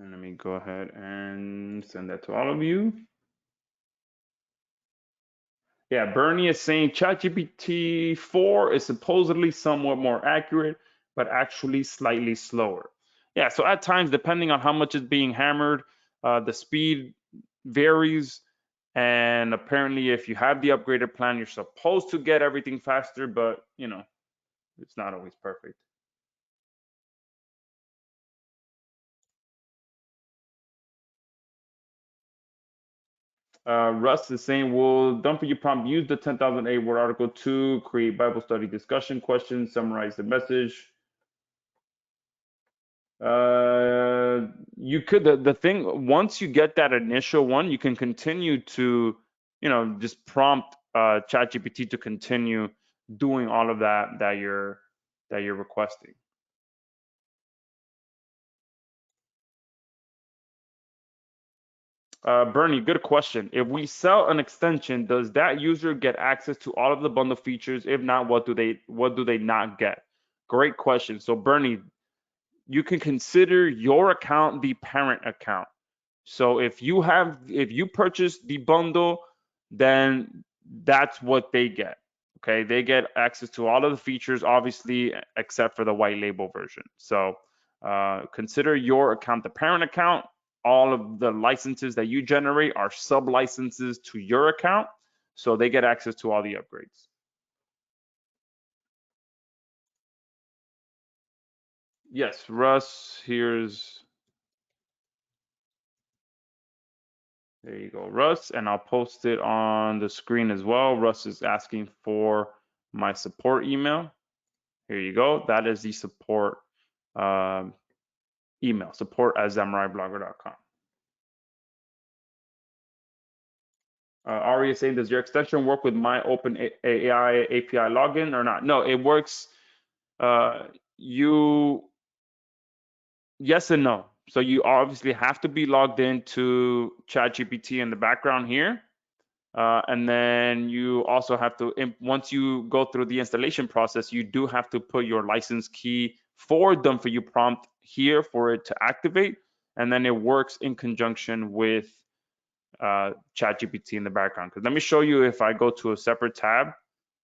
And let me go ahead and send that to all of you. Yeah, Bernie is saying ChatGPT 4 is supposedly somewhat more accurate, but actually slightly slower. Yeah, so at times, depending on how much is being hammered, the speed varies. And apparently, if you have the upgraded plan, you're supposed to get everything faster, but it's not always perfect. Russ is saying, will Dump For You prompt use the 10,008 word article to create Bible study discussion questions, summarize the message? You could, the thing, once you get that initial one, you can continue to, just prompt ChatGPT to continue doing all of that you're requesting. Bernie, good question. If we sell an extension, does that user get access to all of the bundle features? If not, what do they not get? Great question. So Bernie, you can consider your account the parent account. So if you purchase the bundle, then that's what they get. Okay, they get access to all of the features, obviously, except for the white label version. So consider your account the parent account. All of the licenses that you generate are sub licenses to your account, so they get access to all the upgrades. Yes, Russ. There you go, Russ, and I'll post it on the screen as well. Russ is asking for my support email. Here you go. That is the support um, email, support@zamuraiblogger.com. Ari is saying, does your extension work with my OpenAI API login or not? No, it works. Uh, you Yes and no. So you obviously have to be logged into ChatGPT in the background here. And then you also have to, once you go through the installation process, you do have to put your license key for Done For You prompt here for it to activate. And then it works in conjunction with ChatGPT in the background. Because let me show you, if I go to a separate tab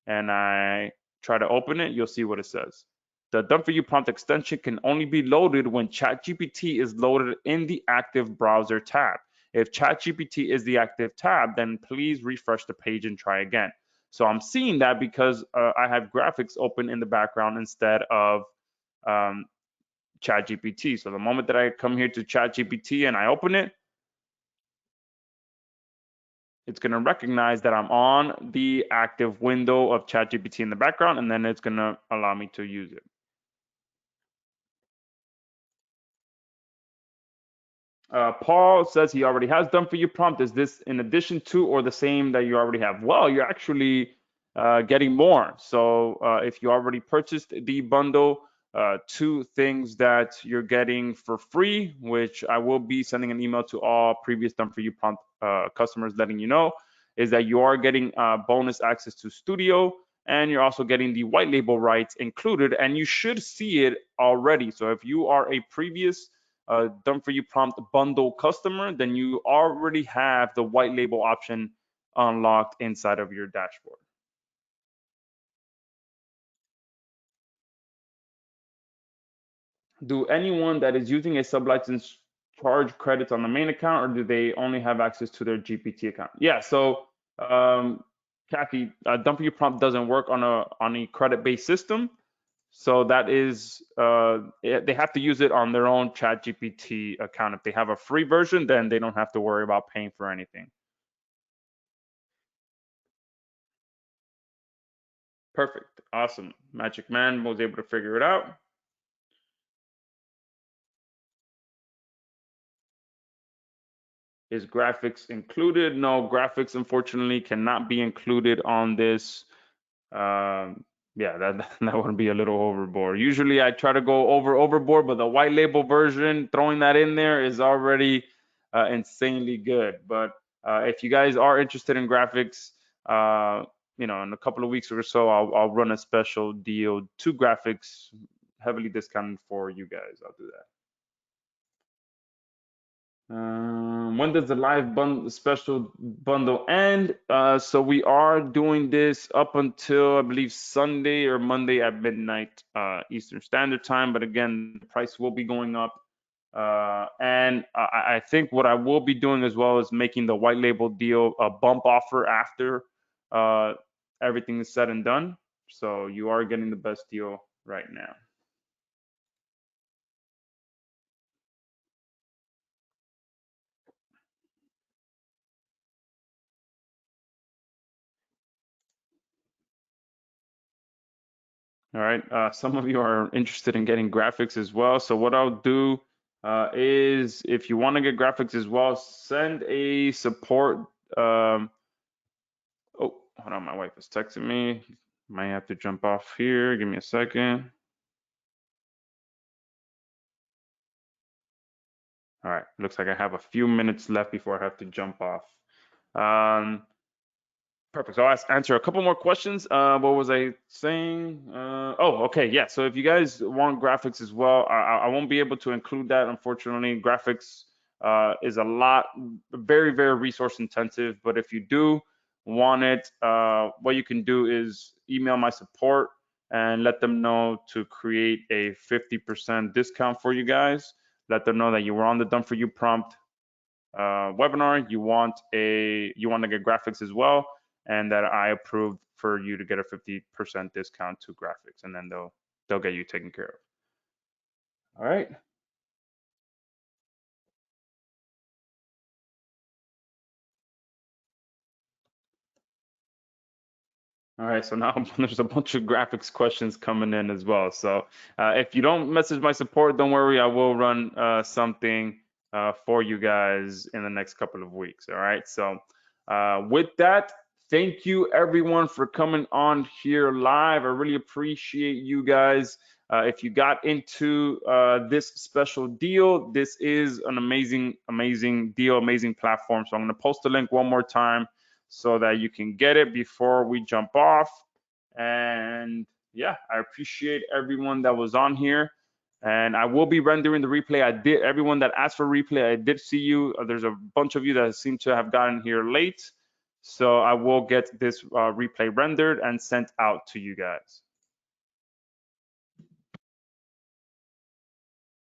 and I try to open it, you'll see what it says. The Done For You prompt extension can only be loaded when ChatGPT is loaded in the active browser tab. If ChatGPT is the active tab, then please refresh the page and try again. So I'm seeing that because I have graphics open in the background instead of um, ChatGPT. So the moment that I come here to ChatGPT and I open it, it's going to recognize that I'm on the active window of ChatGPT in the background, and then it's going to allow me to use it. Paul says he already has Done For You prompt. Is this in addition to or the same that you already have? Well, you're actually getting more. So if you already purchased the bundle, two things that you're getting for free, which I will be sending an email to all previous Done For You prompt customers letting you know, is that you are getting bonus access to Studio, and you're also getting the white label rights included, and you should see it already. So if you are a previous Done For You prompt bundle customer, then you already have the white label option unlocked inside of your dashboard. Do anyone that is using a sublicense charge credits on the main account, or do they only have access to their GPT account? Yeah, so Kathy, Done For You prompt doesn't work on a credit-based system. So that is, they have to use it on their own ChatGPT account. If they have a free version, then they don't have to worry about paying for anything. Perfect. Awesome. Magic Man was able to figure it out. Is graphics included? No, graphics unfortunately cannot be included on this. Yeah, that would be a little overboard. Usually I try to go overboard, but the white label version, throwing that in there is already insanely good. But if you guys are interested in graphics, in a couple of weeks or so, I'll run a special deal to graphics, heavily discounted for you guys. I'll do that. When does the live special bundle end? So we are doing this up until I believe Sunday or Monday at midnight Eastern Standard Time. But again, the price will be going up. And I think what I will be doing as well is making the white label deal a bump offer after everything is said and done. So you are getting the best deal right now. All right. Some of you are interested in getting graphics as well. So what I'll do is, if you want to get graphics as well, send a support. Oh, hold on. My wife is texting me. Might have to jump off here. Give me a second. All right, looks like I have a few minutes left before I have to jump off. Perfect. So I'll answer a couple more questions. What was I saying? Oh, okay. Yeah. So if you guys want graphics as well, I won't be able to include that, unfortunately. Graphics is a lot, very, very resource intensive. But if you do want it, what you can do is email my support and let them know to create a 50% discount for you guys. Let them know that you were on the Done For You prompt webinar, you want to get graphics as well, and that I approved for you to get a 50% discount to graphics, and then they'll get you taken care of. All right. All right, so now there's a bunch of graphics questions coming in as well. So if you don't message my support, don't worry, I will run something for you guys in the next couple of weeks. All right, so with that, thank you everyone for coming on here live. I really appreciate you guys. If you got into this special deal, this is an amazing, amazing deal, amazing platform. So I'm going to post the link one more time so that you can get it before we jump off. And yeah, I appreciate everyone that was on here. And I will be rendering the replay. Everyone that asked for replay, I did see you. There's a bunch of you that seem to have gotten here late. So I will get this replay rendered and sent out to you guys.